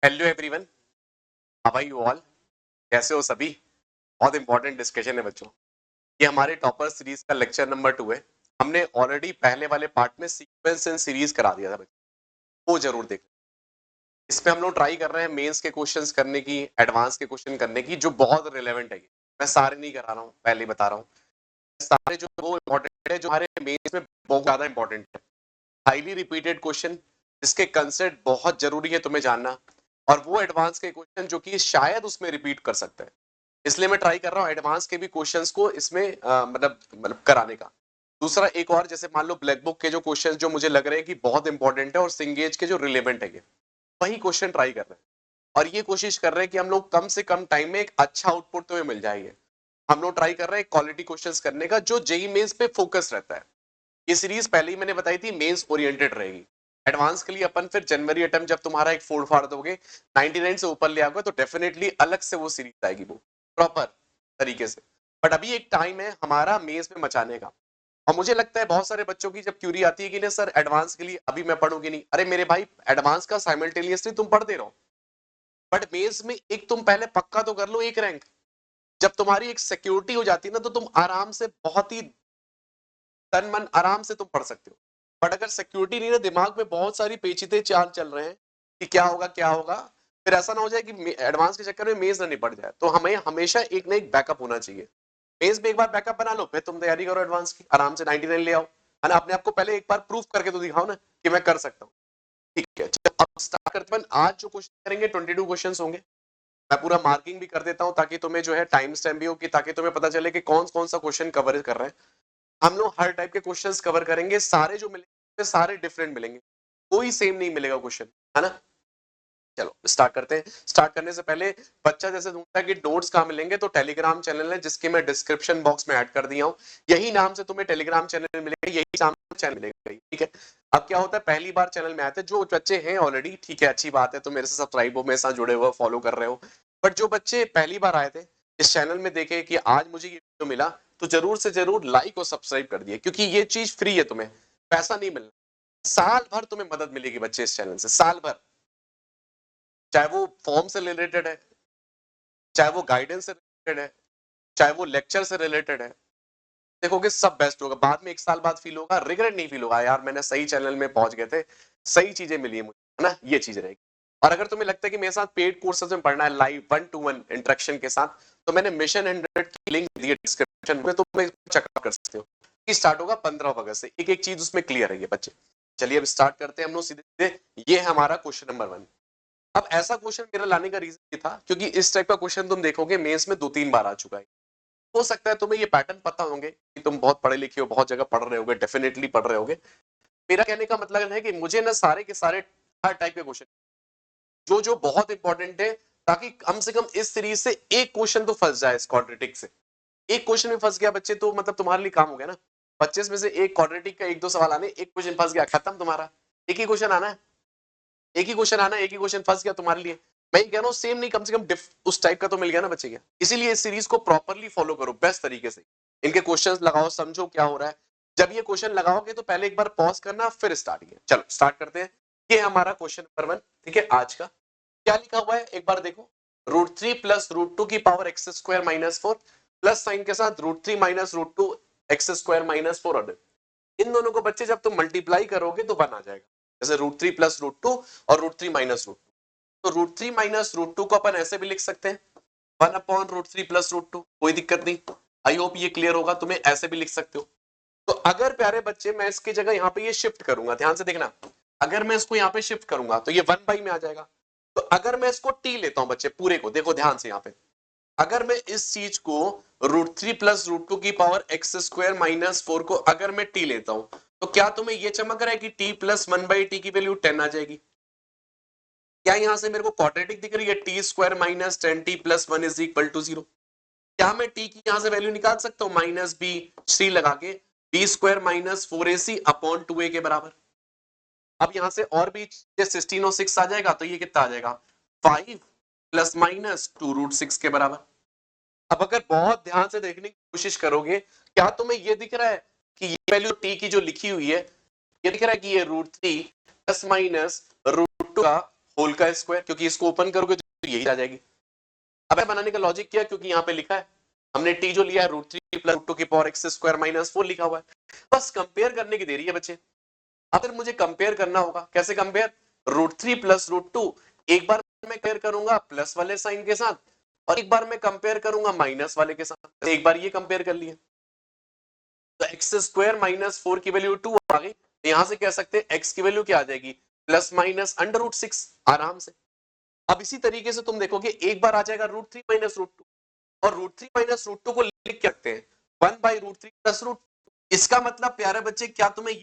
Hello everyone, how are you all? कैसे हो सभी? बहुत इंपॉर्टेंट डिस्कशन है बच्चों। ये हमारे टॉपर सीरीज का लेक्चर नंबर 2 है। हमने ऑलरेडी पहले वाले पार्ट में सीक्वेंस एंड सीरीज करा दिया था बच्चों, वो जरूर देख। इसमें हम लोग ट्राई कर रहे हैं मेंस के क्वेश्चंस करने की, एडवांस के क्वेश्चन करने की, जो बहुत रिलेवेंट है। मैं सारे नहीं करा रहा हूँ, पहले ही बता रहा हूँ। सारे जो वो इंपॉर्टेंट है, जो हमारे मेंस में बहुत ज्यादा इंपॉर्टेंट है। हाईली रिपीटेड क्वेश्चन जिसके कंसेप्ट बहुत जरूरी है तुम्हें जानना, और वो एडवांस के क्वेश्चन जो कि शायद उसमें रिपीट कर सकते हैं। इसलिए मैं ट्राई कर रहा हूँ एडवांस के भी क्वेश्चंस को इसमें मतलब कराने का। दूसरा एक और, जैसे मान लो ब्लैक बुक के जो क्वेश्चंस जो मुझे लग रहे हैं कि बहुत इंपॉर्टेंट है और सिंगेज के जो रिलेवेंट है, वही क्वेश्चन ट्राई कर रहे हैं। और ये कोशिश कर रहे हैं कि हम लोग कम से कम टाइम में एक अच्छा आउटपुट तुम्हें मिल जाएगा। हम लोग ट्राई कर रहे हैं क्वालिटी क्वेश्चंस करने का जो जेई मेंस पे फोकस रहता है। ये सीरीज पहले ही मैंने बताई थी मेंस ओरिएंटेड रहेगी। एडवांस के लिए अपन फिर जनवरी अटेम्प्ट जब तुम्हारा एक फोड़ फाड़ दोगे, 99 से ऊपर ले आओगे, तो डेफिनेटली अलग से वो सीरीज आएगी, वो प्रॉपर तरीके से। बट अभी एक टाइम है हमारा मेंस में मचाने का। और मुझे लगता है बहुत सारे बच्चों की जब क्यूरी आती है कि नहीं सर एडवांस के लिए अभी मैं पढ़ूंगी नहीं, अरे मेरे भाई एडवांस का साइमल्टेनियसली तुम पढ़ते रहो, बट मेंस में एक तुम पहले पक्का तो कर लो एक रैंक। जब तुम्हारी एक सिक्योरिटी हो जाती है ना, तो तुम आराम से बहुत ही तन मन आराम से तुम पढ़ सकते हो। बट अगर सिक्योरिटी नहीं है, दिमाग में बहुत सारी पेचीदे चाल चल रहे हैं कि क्या होगा क्या होगा, फिर ऐसा ना हो जाए कि एडवांस के चक्कर में मेज ना निपट जाए। तो हमें हमेशा एक ना एक बैकअप होना चाहिए। मेज में एक बार बैकअप बना लो, फिर तुम तैयारी करो एडवांस की, आराम से 99 ले आओ, है ना। अपने आप को पहले एक बार प्रूफ करके तो दिखाओ ना कि मैं कर सकता हूँ। ठीक है, चलो अब स्टार्ट करते हैं। आज जो क्वेश्चन करेंगे 22 क्वेश्चन होंगे। मैं पूरा मार्किंग भी कर देता हूँ ताकि तुम्हें जो है टाइम स्टैम्प भी हो, कि ताकि तुम्हें पता चले कि कौन कौन सा क्वेश्चन कवर कर रहे हैं। हम लोग हर टाइप के क्वेश्चंस कवर करेंगे, सारे जो मिलेंगे सारे डिफरेंट मिलेंगे, कोई सेम नहीं मिलेगा क्वेश्चन, है ना। चलो स्टार्ट करते हैं। स्टार्ट करने से पहले बच्चा जैसे ढूंढता है कि नोट्स कहाँ मिलेंगे, तो टेलीग्राम चैनल है जिसके मैं डिस्क्रिप्शन बॉक्स में ऐड कर दिया हूँ। यही नाम से तुम्हें टेलीग्राम चैनल मिलेगा, यही नाम से चैनल मिलेगा, ठीक है। अब क्या होता है, पहली बार चैनल में आते हैं जो बच्चे हैं ऑलरेडी, ठीक है, अच्छी बात है, तो मेरे से सब्सक्राइब हो, मेरे साथ जुड़े हुए, फॉलो कर रहे हो। बट जो बच्चे पहली बार आए थे इस चैनल में, देखे कि आज मुझे ये वीडियो मिला, तो जरूर से जरूर लाइक और सब्सक्राइब कर दिए, क्योंकि ये चीज फ्री है, तुम्हें पैसा नहीं मिलना। साल भर तुम्हें मदद मिलेगी बच्चे इस चैनल से, साल भर। चाहे वो फॉर्म से रिलेटेड है, चाहे वो गाइडेंस से रिलेटेड है, चाहे वो लेक्चर से रिलेटेड है, देखोगे सब बेस्ट होगा। बाद में एक साल बाद फील होगा, रिग्रेट नहीं फील होगा, यार मैंने सही चैनल में पहुंच गए थे, सही चीजें मिली है मुझे, है ना, ये चीज रहेगी। और अगर तुम्हें लगता है कि मेरे साथ पेड कोर्सेज में पढ़ना है लाइव 1-to-1 इंटरेक्शन के साथ, तो मैंने मिशन 100 की लिंक दी है डिस्क्रिप्शन में, तुम चेकआउट कर सकते हो। स्टार्ट होगा 15 अगस्त से, एक एक चीज उसमें क्लियर है ये बच्चे। चलिए अब स्टार्ट करते हैं हम लोग सीधे सीधे। ये है हमारा क्वेश्चन नंबर 1। अब ऐसा क्वेश्चन मेरा लाने का रीजन ये था क्योंकि इस टाइप का क्वेश्चन तुम देखोगे मेंस में 2-3 बार आ चुका है। हो सकता है तुम्हें ये पैटर्न पता होंगे कि तुम बहुत पढ़े लिखे हो, बहुत जगह पढ़ रहे होगे, डेफिनेटली पढ़ रहे होगे। मेरा कहने का मतलब है कि मुझे ना सारे के सारे हर टाइप के क्वेश्चन जो जो बहुत इंपॉर्टेंट है, ताकि कम से कम इस सीरीज से एक क्वेश्चन तो फंस जाए। इस क्वाड्रेटिक से एक क्वेश्चन में फंस गया बच्चे, तो मतलब तुम्हारे लिए काम हो गया ना। 25 में से एक क्वाड्रेटिक का 1-2 सवाल आने, एक क्वेश्चन फंस गया, खत्म तुम्हारा। एक ही क्वेश्चन आना है, एक ही क्वेश्चन आना, एक ही क्वेश्चन फंस गया तुम्हारे लिए। मैं ये कह रहा हूँ सेम नहीं, कम से कम उस टाइप का तो मिल गया ना बच्चे। क्या इसीलिए इस सीरीज को प्रॉपरली फॉलो करो बेस्ट तरीके से। इनके क्वेश्चंस लगाओ, समझो क्या हो रहा है। जब ये क्वेश्चन लगाओगे तो पहले एक बार पॉज करना, फिर स्टार्ट किया। चलो स्टार्ट करते हैं। ये हमारा क्वेश्चन नंबर 1, ठीक है। आज का क्या लिखा हुआ है एक बार देखो। √3 प्लस √2 की power x square minus 4, plus sign के साथ √3 माइनस √2 एक्स स्क्वायर माइनस 4। इन दोनों को बच्चे जब तुम मल्टीप्लाई करोगे तो 1 आ जाएगा। जैसे √3 प्लस √2 और √3 माइनस √2, तो √3 माइनस √2 को अपन ऐसे भी लिख सकते हैं 1/√3 प्लस √2, कोई दिक्कत नहीं। आई होप ये क्लियर होगा, तुम्हें ऐसे भी लिख सकते हो। तो अगर प्यारे बच्चे मैं इसकी जगह यहाँ पे ये शिफ्ट करूंगा, ध्यान से देखना, अगर मैं इसको यहाँ पे शिफ्ट करूंगा तो ये 1 में आ जाएगा। तो अगर मैं इसको टी लेता हूं बच्चे पूरे को, देखो ध्यान से यहाँ पे, अगर मैं इस चीज को √3 प्लस √2 की पावर एक्स स्क्वायर माइनस 4 को अगर मैं टी लेता हूं, तो क्या तुम्हें ये चमक रहा है कि t प्लस 1/t की वैल्यू 10 आ जाएगी? क्या यहां से मेरे को क्वाड्रेटिक दिख रही है? T square minus 10t plus 1 is equal to 0। क्या मैं t की यहां से वैल्यू निकाल सकता हूं? माइनस बी 3 लगा के B square minus 4ac upon 2a के बराबर। अब यहां से और भी 16 और 6 आ जाएगा, तो ये कितना आ जाएगा? 5 प्लस माइनस 2√6 के बराबर। अब अगर बहुत ध्यान से देखने की कोशिश करोगे, क्या तुम्हें ये दिख रहा है कि ये वैल्यू t की जो लिखी हुई है, ये दिख रहा है कि ये √3 प्लस माइनस √2 का होल का स्क्वायर, क्योंकि इसको ओपन करोगे तो यही आ जाएगी। अब बनाने का लॉजिक क्या है, क्योंकि यहाँ पे लिखा है हमने टी जो लिया है √3 प्लस √2 की पावर एक्स स्क्वायर माइनस 4 लिखा हुआ है। बस कंपेयर करने की देरी है बच्चे। अगर मुझे कंपेयर करना होगा, कैसे कंपेयर, √3 प्लस √2, एक बार मैं कंपेयर करूंगा प्लस वाले साइन के साथ और एक बार मैं कंपेयर करूंगा माइनस वाले के साथ। एक बार ये कंपेयर कर लिया तो एक्स स्क्वायर माइनस 4 की वैल्यू 2 आ गई। यहां से कह सकते हैं एक्स की वैल्यू क्या आ जाएगी, प्लस माइनस √6 आराम से। अब इसी तरीके से तुम देखोगे एक बार आ जाएगा √3 माइनस √2 और √3 माइनस √2 को लिख के रखते हैं 1/√3 प्लस √2। इसका मतलब प्यारे बच्चे क्या तुम्हें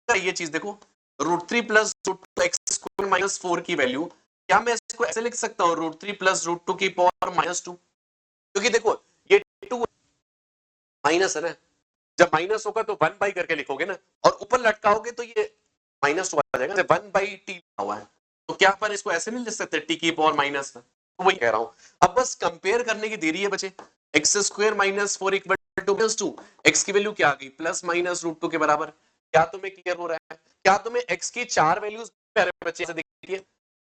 ये चीज देखो, √3 प्लस √2 एक्स स्क्वायर माइनस 4 की वैल्यू, क्या मैं इसको ऐसे लिख सकता हूँ √3 प्लस √2 की पावर माइनस 2, क्योंकि देखो ये 2 माइनस है ना, जब माइनस होगा तो 1 बाई करके लिखोगे ना, और ऊपर लटकाओगे तो ये -2 आ जाएगा, 1/t लिखा हुआ है, तो क्या अपन इसको ऐसे नहीं लिख सकते टी की पावर माइनस, तो वही कह रहा हूं। अब बस कंपेयर करने की देरी है बचे, X square minus 4 equal to -2, X की वैल्यू क्या आ गई प्लस माइनस √2 के बराबर। क्या तुम्हें क्लियर हो रहा है, क्या तुम्हें एक्स की 4 वैल्यूज प्यारे बच्चे से दिखती है,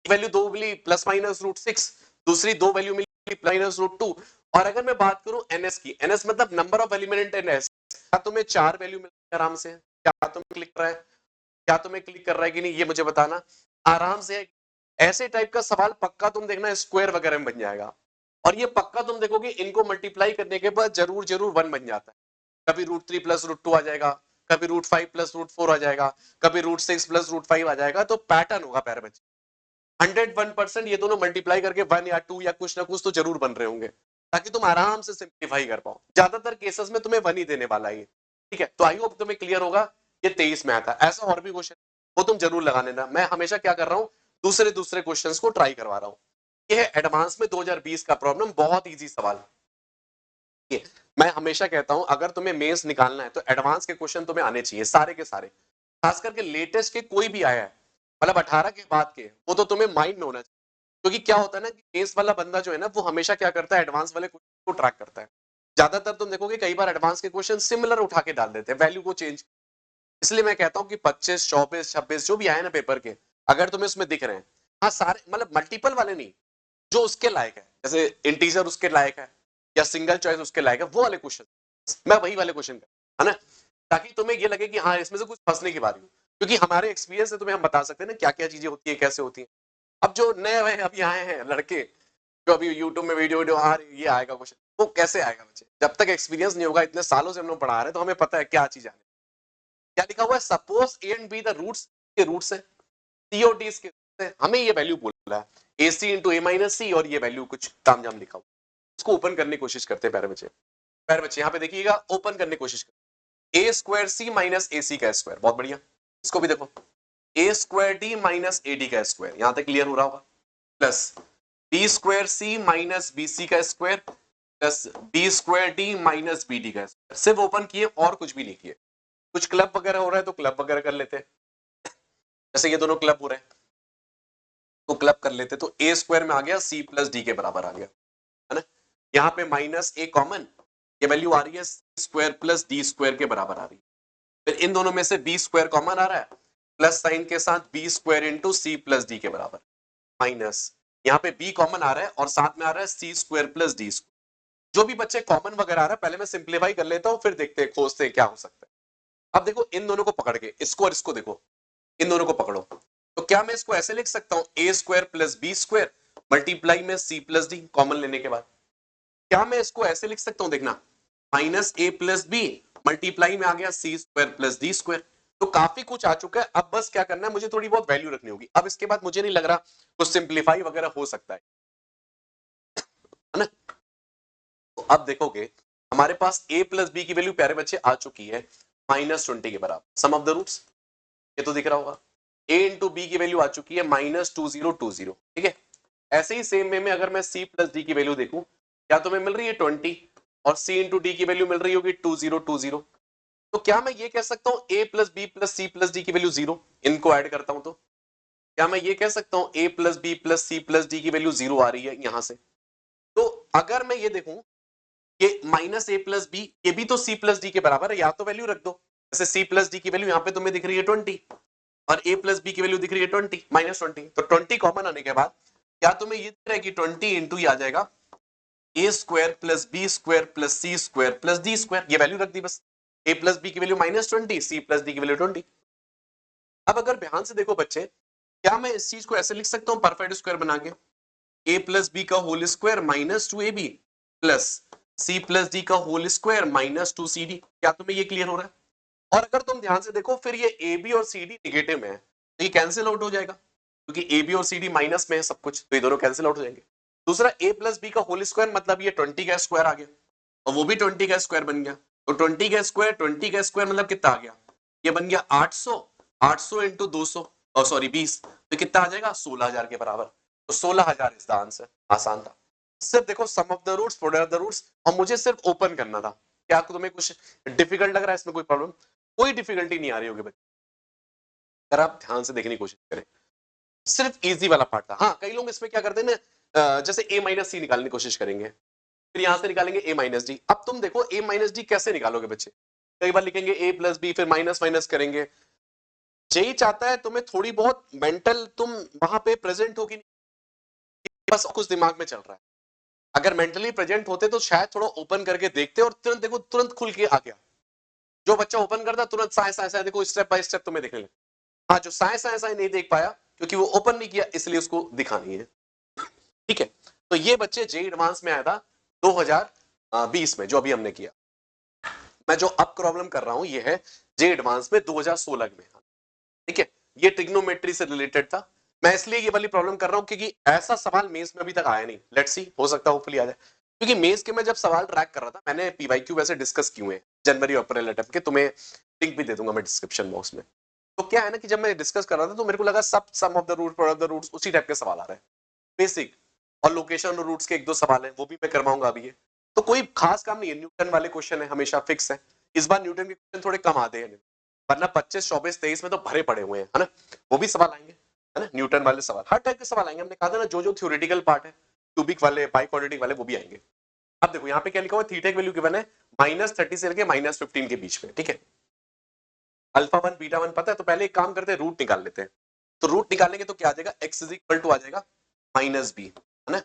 वैल्यू दो मिली प्लस माइनस √6, दूसरी दो वैल्यू मिली माइनस √2, और अगर मैं बात करूं एनएस की, एनएस मतलब number of element in S, क्या तुम्हें 4 वैल्यू मिल आराम से, क्या तुम्हें क्लिक कर रहा है, क्या तुम्हें क्लिक कर रहा है कि नहीं ये मुझे बताना आराम से। ऐसे टाइप का सवाल पक्का तुम देखना स्क्वायर वगैरह में बन जाएगा, और ये पक्का तुम देखोगे इनको मल्टीप्लाई करने के बाद जरूर जरूर 1 बन जाता है। कभी √3 प्लस √2 आ जाएगा, कभी √5 प्लस √4 आ जाएगा, कभी √6 प्लस √5 आ जाएगा, तो पैटर्न होगा प्यारे बच्चे। 101% ये दोनों मल्टीप्लाई करके 1 या 2 या कुछ ना कुछ तो जरूर बन रहे होंगे, ताकि तुम आराम से सिंप्लीफाई कर पाओ। ज्यादातर केसेस में तुम्हें 1 ही देने वाला है, ठीक है। तो आई होप तुम्हें क्लियर होगा। ये 23 में आता, ऐसा और भी क्वेश्चन वो तुम जरूर लगा लेना। मैं हमेशा क्या कर रहा हूँ, दूसरे दूसरे क्वेश्चंस को ट्राई करवा रहा हूँ। ये है एडवांस में 2020 का प्रॉब्लम, बहुत इजी सवाल है। मैं हमेशा कहता हूं अगर तुम्हें मेंस निकालना है तो एडवांस के क्वेश्चन तुम्हें आने चाहिए सारे के सारे, खास करके लेटेस्ट के कोई भी आया है, मतलब 18 के बाद के, वो तो तुम्हें माइंड में होना चाहिए। क्योंकि क्या होता है ना कि मेंस वाला बंदा जो है ना वो हमेशा क्या करता है, एडवांस वाले क्वेश्चन को ट्रैक करता है। ज्यादातर तुम देखोगे कई बार एडवांस के क्वेश्चन सिमिलर उठा के डाल देते हैं, वैल्यू को चेंज। इसलिए मैं कहता हूं कि 25, 24, 26 जो भी आए ना पेपर के, अगर तुम्हें उसमें दिख रहे हैं, हाँ सारे मतलब मल्टीपल वाले नहीं, जो उसके लायक है, जैसे इंटीजर उसके लायक है या सिंगल चॉइस उसके लायक है, वो वाले क्वेश्चन मैं वही वाले क्वेश्चन है ना, ताकि तुम्हें ये लगे कि हाँ इसमें से कुछ फंसने की बात है। क्योंकि हमारे एक्सपीरियंस से तुम्हें हम बता सकते हैं ना क्या क्या चीजें होती है, कैसे होती है। अब जो नए हुए अभी आए हैं लड़के, जो अभी यूट्यूब में वीडियो वीडियो आ रही, ये आएगा क्वेश्चन, वो कैसे आएगा बच्चे, जब तक एक्सपीरियंस नहीं होगा, इतने सालों से हम लोग पढ़ा रहे हैं तो हमें पता है क्या चीज आने। क्या लिखा हुआ है, suppose A and B the roots के रूट्स है, सी और डी के roots है, हमें ये वैल्यू बोल रहा है ए सी इंटू ए माइनस सी, और ये वैल्यू कुछ तामझाम लिखा हुआ, इसको ओपन करने की कोशिश करते हैं प्यारे बच्चे यहाँ पे देखिएगा, ओपन करने की कोशिश करते ए स्क्वायर सी माइनस ए सी का स्क्वायर, बहुत बढ़िया। इसको भी देखो, A square D minus A D का स्क्वायर, यहां तक क्लियर हो रहा होगा, plus B square C minus B C का square plus B square D minus B D का स्क्वायर। सिर्फ ओपन किए और कुछ भी नहीं किए। कुछ क्लब वगैरह हो रहा है तो क्लब वगैरह कर लेते हैं, जैसे ये दोनों क्लब हो रहे हैं तो क्लब कर लेते, तो ए स्क्वायर में आ गया सी प्लस डी के बराबर आ गया, है ना। यहाँ पे माइनस ए कॉमन, ये वैल्यू आ रही है सी स्क्वायर प्लस डी स्क्वायर के बराबर आ रही है। फिर इन दोनों में से बी स्क्वायर कॉमन आ रहा है, प्लस साइन के साथ B square into C plus D के बराबर, माइनस यहाँ पे बी कॉमन आ रहा है और साथ में आ रहा है सी स्क्वायर प्लस डी स्क्वायर। जो भी बच्चे कॉमन वगैरह आ रहा है पहले मैं सिंप्लीफाई कर लेता हूँ, फिर देखते हैं खोजते हैं क्या हो सकता है। अब देखो इन दोनों को पकड़ के, इसको और इसको देखो, इन दोनों को पकड़ो, तो क्या मैं इसको ऐसे लिख सकता हूं A square plus B square multiply में सी प्लस डी कॉमन लेने के बाद, क्या मैं इसको ऐसे लिख सकता हूं, देखना माइनस ए प्लस बी मल्टीप्लाई में आ गया सी स्क्वायर प्लस डी स्क्वायर। तो काफी कुछ आ चुका है, अब बस क्या करना है, मुझे थोड़ी बहुत वैल्यू रखनी होगी। अब इसके बाद मुझे नहीं लग रहा कुछ सिंप्लीफाई वगैरह हो सकता है ना। तो अब देखोगे हमारे पास a प्लस बी की वैल्यू प्यारे बच्चे आ चुकी है -20 के बराबर, सम ऑफ द रूट्स ये तो दिख रहा होगा। a इंटू बी की वैल्यू आ चुकी है -2020, ठीक है। ऐसे ही सेम वे में अगर मैं c प्लस डी की वैल्यू देखूं, क्या तुम्हें मिल रही है 20 और c इंटू डी की वैल्यू मिल रही होगी 2020। तो क्या मैं ये कह सकता हूं a plus B plus C plus D की वैल्यू 0, इनको ऐड करता हूं तो क्या मैं ये कह सकता हूं a plus B plus C plus D की वैल्यू 0 आ रही है यहां से। तो अगर मैं ये देखूं ये माइनस ए प्लस बी, ये भी तो सी प्लस डी के बराबर है, या तो वैल्यू रख दो, जैसे सी प्लस डी की वैल्यू यहां पे तुम्हें दिख रही है 20, और a प्लस बी की वैल्यू दिख रही है 20 -20, तो 20 कॉमन आने के बाद क्या तुम्हें ये दिख रहा है कि 20 इंटू ये आ जाएगा a square plus B square plus C square plus D square, ये वैल्यू रख दी बस। a प्लस बी की वैल्यू -20, c प्लस डी की वैल्यू 20। अब अगर ध्यान से देखो बच्चे, क्या मैं इस चीज को ऐसे लिख सकता हूं परफेक्ट स्क्वायर बना के, a प्लस बी का whole square minus 2ab plus c plus D का होल स्क्वायर माइनस 2cd। क्या तुम्हें ये क्लियर हो रहा है? और अगर तुम ध्यान से देखो फिर ये ए बी और सी डी निगेटिव में है, तो ये कैंसिल आउट हो जाएगा, क्योंकि ए बी और सी डी माइनस में है सब कुछ, तो ये दोनों कैंसिल आउट हो जाएंगे। दूसरा ए प्लस बी का होल स्क्वायर मतलब ये 20 का स्क्वायर आ गया, और वो भी 20 का स्क्वायर बन गया, तो 20 का स्क्वायर मतलब कितना आ गया, ये बन गया 800, 800 इंटू 200 और सॉरी 20, तो कितना आ जाएगा 16,000 के बराबर। तो 16,000 इज द आंसर। आसान था, सिर्फ देखो sum of the roots, product of the roots, और मुझे सिर्फ ओपन करना था। क्या तुम्हें कुछ डिफिकल्ट लग रहा है इसमें? कोई प्रॉब्लम? कोई डिफिकल्टी नहीं आ रही होगी बच्चे, अगर आप ध्यान से देखने की कोशिश करें, सिर्फ इजी वाला पार्ट था। हाँ, कई लोग इसमें क्या करते हैं ना, जैसे a माइनस सी निकालने की कोशिश करेंगे, फिर यहां से निकालेंगे a माइनस डी। अब तुम देखो a माइनस डी कैसे निकालोगे बच्चे, कई बार लिखेंगे a प्लस बी, फिर माइनस माइनस करेंगे। जेई चाहता है तुम्हें थोड़ी बहुत मेंटल, तुम वहां पे प्रेजेंट हो कि नहीं, बस कुछ दिमाग में चल रहा है। अगर मेंटली प्रेजेंट होते तो शायद थोड़ा ओपन करके देखते और तुरंत देखो, तुरंत खुल के आ गया। जो बच्चा ओपन करता तुरंत साइंस साइंस देखो, स्टेप बाय स्टेप तुम्हें देखने लगे। हाँ, जो साइंस साइंस नहीं देख पाया क्योंकि वो ओपन नहीं किया, इसलिए उसको दिखा नहीं है। ठीक है, तो ये बच्चे जेई एडवांस में आया था 2020 में, जो अभी हमने किया। मैं जो अब प्रॉब्लम कर रहा हूं ये है जेई एडवांस में 2016 में। ठीक है, ये ट्रिग्नोमेट्री से रिलेटेड था। मैं इसलिए ये वाली प्रॉब्लम कर रहा हूं क्योंकि ऐसा सवाल मेंस में अभी तक आया नहीं। लेट्स सी, हो सकता है होपफुली आ जाए, क्योंकि मेंस के मैं जब सवाल ट्रैक कर रहा था, मैंने पीवाईक्यू वैसे डिस्कस किए हैं जनवरी अप्रैल अटेम्प्ट के, तुम्हें लिंक भी दे दूंगा मैं डिस्क्रिप्शन बॉक्स में। तो क्या है ना कि जब मैं डिस्कस कर रहा था तो मेरे को लगा सब sum of the root, product of the roots, उसी टाइप के सवाल आ रहे हैं बेसिक, और लोकेशन और रूट्स के एक दो सवाल हैं, वो भी मैं करवाऊंगा अभी ये। तो कोई खास काम नहीं है, न्यूटन वाले क्वेश्चन है हमेशा फिक्स है। इस बार न्यूटन के क्वेश्चन थोड़े कम आते हैं, वरना 25, 24, 23 में तो भरे पड़े हुए हैं, है ना। वो भी सवाल आएंगे, है ना, न्यूटन वाले सवाल, हर टाइप के सवाल आएंगे। हमने कहा था ना, जो जो थ्योरेटिकल पार्ट है, क्यूबिक वाले, बाई क्वाड्रेटिक वाले, वो भी आएंगे। अब देखो यहाँ पे क्या लिखा हुआ है, थीटा की वैल्यू गिवन है -30 से लेके -15 के बीच में। ठीक है, अल्फा 1 बीटा 1 पता है, तो पहले एक काम करते हैं, रूट निकाल लेते हैं। तो रूट निकालेंगे तो क्या आ जाएगा, x इज इक्वल टू आ जाएगा -b, है ना,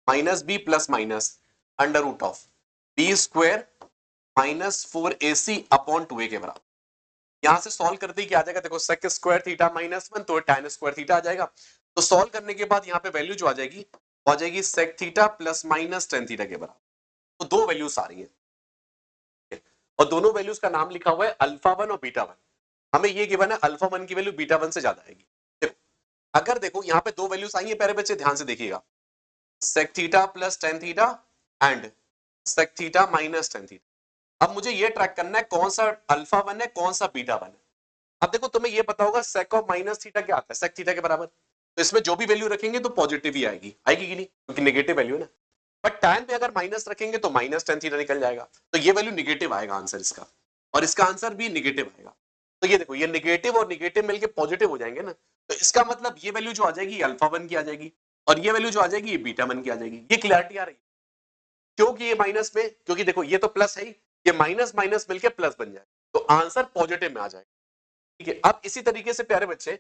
-b plus minus under root of B square -4ac upon 2a के बराबर। यहां से सॉल्व करते ही क्या आ जाएगा, देखो sec स्क्वायर थीटा -1 तो tan स्क्वायर थीटा आ जाएगा। तो सॉल्व करने के बाद यहाँ पे वैल्यू जो आ जाएगी, वो आ जाएगी sec theta plus minus tan theta के बराबर। तो दो वैल्यूज आ रही है, और दोनों वैल्यूज का नाम लिखा हुआ है अल्फा 1 और बीटा 1। हमें ये गिवन है अल्फा 1 की वैल्यू बीटा 1 से ज्यादा आएगी। देखो, अगर देखो यहाँ पे दो वैल्यूज आई है, प्यारे बच्चे ध्यान से देखिएगा, sec theta plus tan theta and sec theta minus tan theta. अब मुझे ये ट्रैक करना है कौन सा अल्फा 1 है, कौन सा बीटा 1 है। अब देखो तुम्हें ये पता होगा sec ऑफ माइनस थीटा क्या आता है, sec थीटा के बराबर। तो इसमें जो भी वैल्यू रखेंगे तो पॉजिटिव ही आएगी, आएगी कि नहीं, क्योंकि नेगेटिव वैल्यू है ना। बट tan पे अगर माइनस रखेंगे तो माइनस tan थीटा निकल जाएगा, तो ये वैल्यू निगेटिव आएगा आंसर इसका, और इसका आंसर भी निगेटिव आएगा। तो ये देखो, ये निगेटिव और निगेटिव मिलके पॉजिटिव हो जाएंगे ना, तो इसका मतलब ये वैल्यू जो आ जाएगी ये अल्फा 1 की आ जाएगी, और ये वैल्यू जो आ जाएगी ये बीटा 1 की आ जाएगी। ये क्लैरिटी आ रही है, क्योंकि ये माइनस में, क्योंकि देखो ये तो प्लस है ही, ये माइनस माइनस मिलके प्लस बन जाए, तो आंसर पॉजिटिव में आ जाएगा। ठीक है, अब इसी तरीके से प्यारे बच्चे,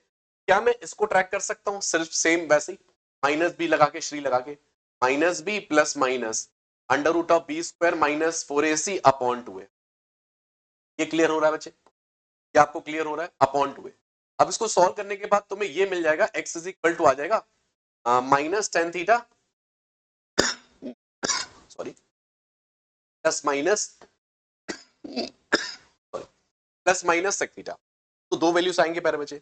क्या मैं इसको ट्रैक कर सकता हूं सिर्फ सेम वैसे ही, -b लगा के, श्री लगा के, -b plus minus under root of B square -4ac upon 2a। ये क्लियर हो रहा है बच्चे? क्या आपको क्लियर हो रहा है? Upon 2a। अब इसको सॉल्व करने के बाद तुम्हें ये मिल जाएगा, x इज इक्वल टू आ जाएगा minus tan theta sorry plus minus plus minus sec theta. तो दो वैल्यूज आएंगे प्यारे बच्चे,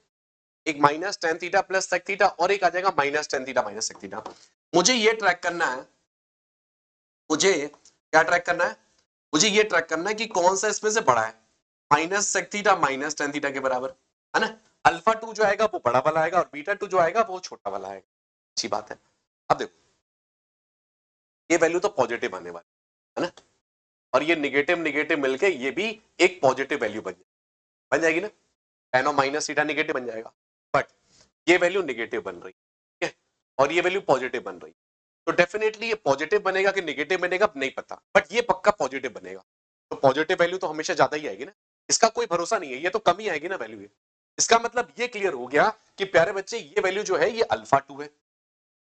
एक minus tan theta plus sec theta, और एक आ जाएगा minus tan theta minus sec theta. मुझे ये ट्रैक करना है, मुझे क्या ट्रैक करना है, मुझे ये ट्रैक करना है कि कौन सा इसमें से बड़ा है, minus sec theta minus tan theta के बराबर, है ना। अल्फा 2 जो आएगा वो बड़ा वाला आएगा, और बीटा 2 जो आएगा वो छोटा वाला आएगा। अच्छी बात है। अब देखो, ये वैल्यू तो पॉजिटिव आने वाली है ना, और ये निगेटिव निगेटिव मिलके ये भी एक पॉजिटिव वैल्यू बन जाएगी ना, tan और माइनस थीटा निगेटिव बन जाएगा, बट ये वैल्यू निगेटिव बन रही है, और ये वैल्यू पॉजिटिव बन रही है। तो डेफिनेटली ये पॉजिटिव बनेगा कि निगेटिव बनेगा नहीं पता, बट ये पक्का पॉजिटिव बनेगा। तो पॉजिटिव वैल्यू तो हमेशा ज्यादा ही आएगी ना, इसका कोई भरोसा नहीं है, ये तो कम ही आएगी ना वैल्यू, इसका मतलब ये क्लियर हो गया कि प्यारे बच्चे ये वैल्यू जो है ये अल्फा 2 है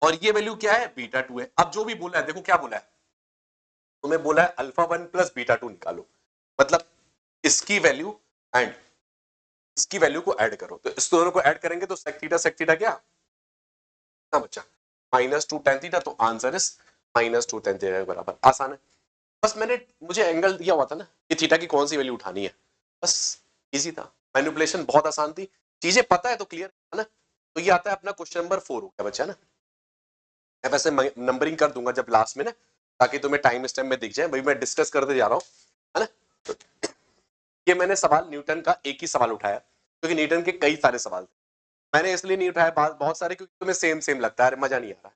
और ये वैल्यू क्या है बीटा 2 है। अब जो भी बोला है देखो क्या बोला है, तुम्हें बोला है अल्फा 1 प्लस बीटा 2 निकालो, मतलब इसकी वैल्यू एंड इसकी वैल्यू को ऐड करो, तो इस दोनों को ऐड करेंगे तो सेक थीटा क्या, हाँ बच्चा -2 tan थीटा, तो आंसर इज -2 tan थीटा के बराबर। आसान है, बस मुझे एंगल दिया हुआ था ना कि थीटा की कौन सी वैल्यू उठानी है, बस इजी था, मैनिपुलेशन बहुत आसान थी, चीजें पता है तो क्लियर है ना। तो ये आता है अपना क्वेश्चन नंबर 4 हो गया बच्चा ना। मैं वैसे नंबरिंग कर दूंगा जब लास्ट में ना, ताकि तुम्हें टाइम स्टैम्प में दिख जाए, भाई मैं डिस्कस करते जा रहा हूँ, है ना। तो ये मैंने सवाल न्यूटन का एक ही सवाल उठाया क्योंकि न्यूटन के कई सारे सवाल थे, मैंने इसलिए नहीं उठाया बहुत सारे क्योंकि तुम्हें सेम सेम लगता है, मजा नहीं आ रहा,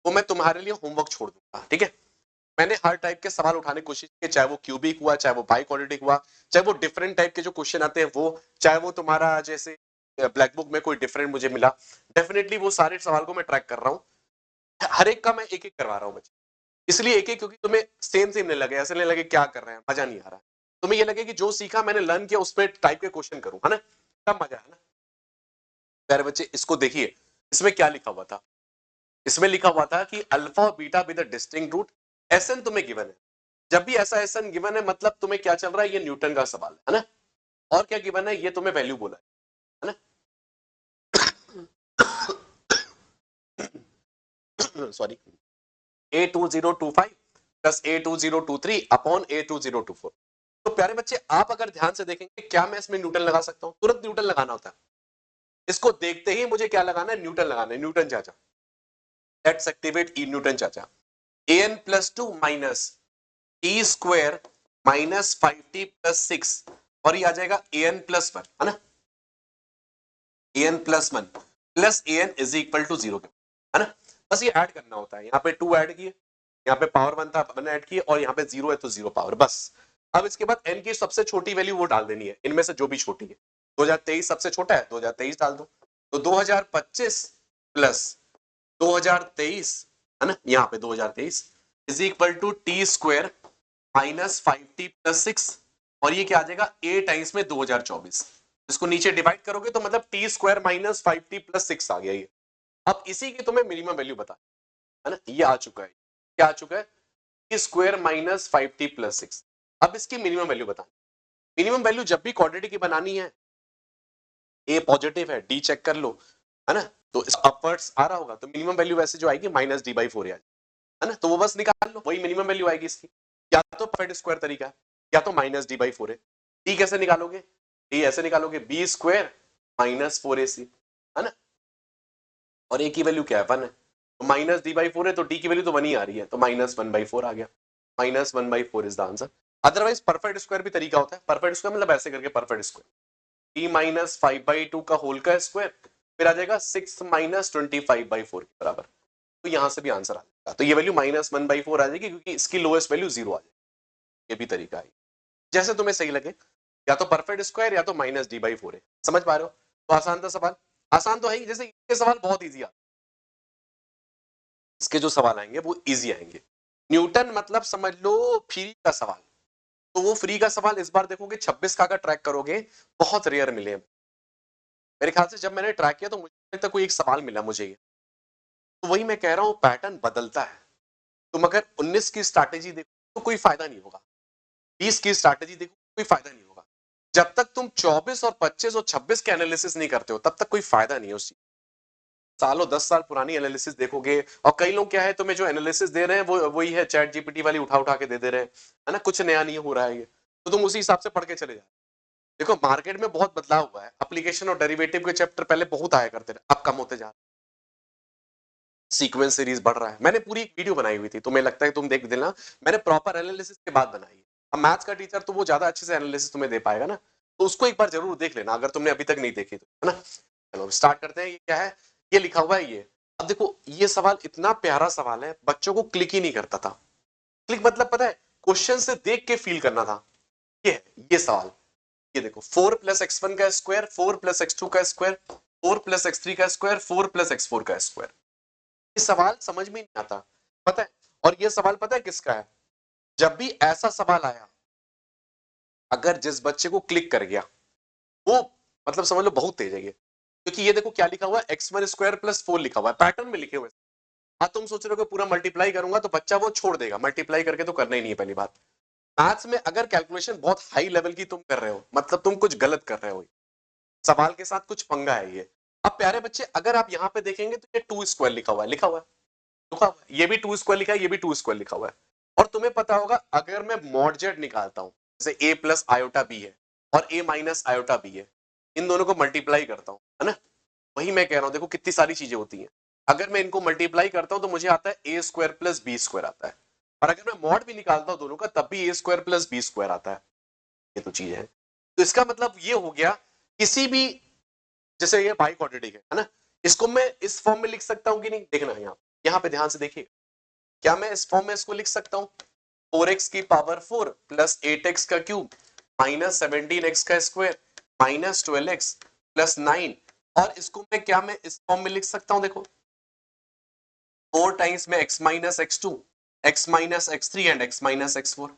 वो मैं तुम्हारे लिए होमवर्क छोड़ दूंगा, ठीक है। मैंने हर टाइप के सवाल उठाने की कोशिश की, चाहे वो क्यूबिक हुआ, चाहे वो बाई क्वाड्रेटिक हुआ, चाहे वो डिफरेंट टाइप के जो क्वेश्चन आते हैं वो, चाहे वो तुम्हारा जैसे ब्लैक बुक में कोई डिफरेंट मुझे मिला, डेफिनेटली वो सारे सवाल को मैं ट्रैक कर रहा हूँ, हर एक का मैं एक एक करवा रहा हूँ बच्चे, इसलिए एक एक क्योंकि तुम्हें सेम सेम नहीं लगे, ऐसे नहीं लगे क्या कर रहे हैं, मजा नहीं आ रहा, तुम्हें ये लगे कि जो सीखा मैंने लर्न किया उसमें टाइप के क्वेश्चन करूं, है ना, तब मजा है ना। प्यारे बच्चे इसको देखिए, इसमें क्या लिखा हुआ था, इसमें लिखा हुआ था कि अल्फा और beta with a distinct root, S N तुम्हें गिवन है, जब भी ऐसा एसएन गिवन है मतलब तुम्हें क्या चल रहा है, ये न्यूटन का सवाल है ना, और क्या गिवन है, ये तुम्हें वैल्यू बोला है ना। Sorry, A2025 plus A2023 upon A2024। तो प्यारे बच्चे आप अगर ध्यान से देखेंगे, क्या मैं इसमें न्यूटन लगा सकता हूं, तुरंत न्यूटन लगाना होता है, इसको देखते ही मुझे क्या लगाना है, न्यूटन लगाना है, न्यूटन चाचा, लेट्स एक्टिवेट ई न्यूटन चाचा। an plus 2 minus T square minus 5t plus 6, और ये आ जाएगा an प्लस 1, है ना, an plus 1 plus an is equal to 0 है ना, बस ये ऐड करना होता है, यहाँ पे 2 ऐड किए, यहाँ पे पावर 1 था 1 ऐड किए, और यहाँ पे 0 है तो 0 पावर, बस। अब इसके बाद n की सबसे छोटी वैल्यू वो डाल देनी है, इनमें से जो भी छोटी है, 2023 सबसे छोटा है, 2023 डाल दो, तो 2025 प्लस 2023, है ना, यहाँ पे 2023 is equal to T square minus 5t plus 6, और ये क्या आ जाएगा a टाइम्स में 2024, इसको नीचे डिवाइड करोगे तो मतलब T square minus 5t plus 6 आ गया ये। अब इसी की तुम्हें मिनिमम वैल्यू बता, है ना, ये आ चुका है, क्या आ चुका है, T square minus 5t plus 6। अब इसकी मिनिमम वैल्यू बता, मिनिमम वैल्यू जब भी क्वाड्रेटिक की बनानी है, ए पॉजिटिव है, डी चेक कर लो, है ना, तो अपवर्ड्स आ रहा होगा, तो मिनिमम वैल्यू वैसे जो आएगी -d/4 है ना, तो वो बस निकाल लो, वही मिनिमम वैल्यू आएगी इसकी, या तो परफेक्ट स्क्वायर तरीका है या तो -d/4 है। डी कैसे निकालोगे, डी ऐसे निकालोगे बी स्क्वायर माइनस 4ac, है ना, और ए की वैल्यू क्या है 1 है, तो -d/4 है तो डी की वैल्यू तो 1 ही आ रही है, तो -1/4 आ गया, -1/4 is the answer. Otherwise perfect square भी तरीका होता है, परफेक्ट स्क्वायर मतलब ऐसे करके परफेक्ट स्क्वायर, t माइनस 5/2 का होल का स्क्वायर, फिर आ जाएगा 6 माइनस 25/4 के बराबर, तो यहां से भी आंसर आ जाएगा, तो ये वैल्यू -1/4 आ जाएगी क्योंकि इसकी लोएस्ट वैल्यू 0 आ जाएगी, ये भी तरीका है, जैसे तुम्हें सही लगे, या तो परफेक्ट स्क्वायर या तो -d/4 है, समझ पा रहे हो, तो आसान था सवाल, आसान तो है ही, जैसे ये सवाल बहुत ईजी आ, इसके जो सवाल आएंगे वो इजी आएंगे, न्यूटन मतलब समझ लो फ्री का सवाल, तो वो फ्री का सवाल इस बार देखोगे 26 का ट्रैक करोगे, बहुत रेयर मिले, मेरे ख्याल से जब मैंने ट्रैक किया तो मुझे तक कोई एक सवाल मिला मुझे ये, तो वही मैं कह रहा हूँ पैटर्न बदलता है, तुम अगर 19 की स्ट्रैटेजी देखो तो कोई फायदा नहीं होगा, 20 की स्ट्रैटेजी देखो कोई फायदा नहीं होगा, जब तक तुम 24 और 25 और 26 के एनालिसिस नहीं करते हो तब तक कोई फायदा नहीं है उस चीज, सालों 10 साल पुरानी एनालिसिस देखोगे, और कई लोग क्या है तुम्हें जो एनालिसिस दे रहे हैं वो वही है, चैट जीपीटी वाली उठा उठा के दे रहे हैं, है ना, कुछ नया नहीं हो रहा है ये, तो तुम उसी हिसाब से पढ़ के चले जाओ। देखो मार्केट में बहुत बदलाव हुआ है, एप्लीकेशन और डेरिवेटिव के चैप्टर पहले बहुत आया करते थे, अब कम होते जा रहे, सीक्वेंस सीरीज बढ़ रहा है, मैंने पूरी एक वीडियो बनाई हुई थी, तुम्हें लगता है तुम देख देना, मैंने प्रॉपर एनालिसिस के बाद बनाई है, अब मैथ्स का टीचर तो वो ज्यादा अच्छे से एनालिसिस तुम्हें दे पाएगा ना, तो उसको एक बार जरूर देख लेना अगर तुमने अभी तक नहीं देखी तो, है ना। चलो स्टार्ट करते हैं, ये क्या है, ये लिखा हुआ है ये, अब देखो ये सवाल इतना प्यारा सवाल है, बच्चों को क्लिक ही नहीं करता था, क्लिक मतलब पता है, क्वेश्चन से देख के फील करना था, ये है ये सवाल, ये देखो 4 प्लस x1 का स्क्वायर, 4 प्लस x2 का स्क्वायर, 4 प्लस x3 का स्क्वायर, 4 प्लस x4 का स्क्वायर, ये सवाल समझ में नहीं आता, पता है, और ये सवाल पता है किसका है, जब भी ऐसा सवाल आया, अगर जिस बच्चे को क्लिक कर गया वो मतलब समझ लो बहुत तेज है ये, क्योंकि ये देखो क्या लिखा हुआ है, x1 स्क्वायर प्लस 4 लिखा हुआ है, पैटर्न में लिखे हुए। हाँ तुम सोच रहे हो कि पूरा मल्टीप्लाई करूंगा तो बच्चा वो छोड़ देगा, मल्टीप्लाई करके तो करना ही नहीं है पहली बात। मैथ्स में अगर कैलकुलेशन बहुत हाई लेवल की तुम कर रहे हो, मतलब तुम कुछ गलत कर रहे हो, सवाल के साथ कुछ पंगा है ये। अब प्यारे बच्चे अगर आप यहाँ पे देखेंगे तो ये 2 स्क्वायर लिखा हुआ है, लिखा हुआ है, लिखा हुआ है, ये भी 2 स्क्वायर लिखा है, ये भी 2 स्क्वायर लिखा हुआ है। और तुम्हें पता होगा अगर मैं मॉड जेड निकालता हूं, जैसे a प्लस आयोटा बी है और a माइनस आयोटा बी है, इन दोनों को मल्टीप्लाई करता हूं, है ना, वही मैं कह रहा हूं, देखो कितनी सारी चीजें होती हैं। अगर मैं इनको मल्टीप्लाई करता हूं तो मुझे आता है ए स्क्वायर प्लस बी स्क्वायर आता है, और अगर मैं मॉड भी निकालता हूं दोनों का तब भी ए स्क्वायर प्लस बी स्क्वायर आता है। ये तो चीज है। तो इसका मतलब ये हो गया, किसी भी, जैसे ये बाई क्वाड्रेटिक है ना, इसको मैं इस फॉर्म में लिख सकता हूं कि नहीं, देखना यहाँ पे ध्यान से देखिए, क्या मैं इस फॉर्म में इसको लिख सकता हूं, 4x की पावर 4 प्लस 8x का क्यूब माइनस 17x का स्क्वायर माइनस 12x प्लस 9, और इसको मैं इस फॉर्म में लिख सकता हूं, देखो 4 टाइम्स में x minus x2 x minus x3 and x minus x4।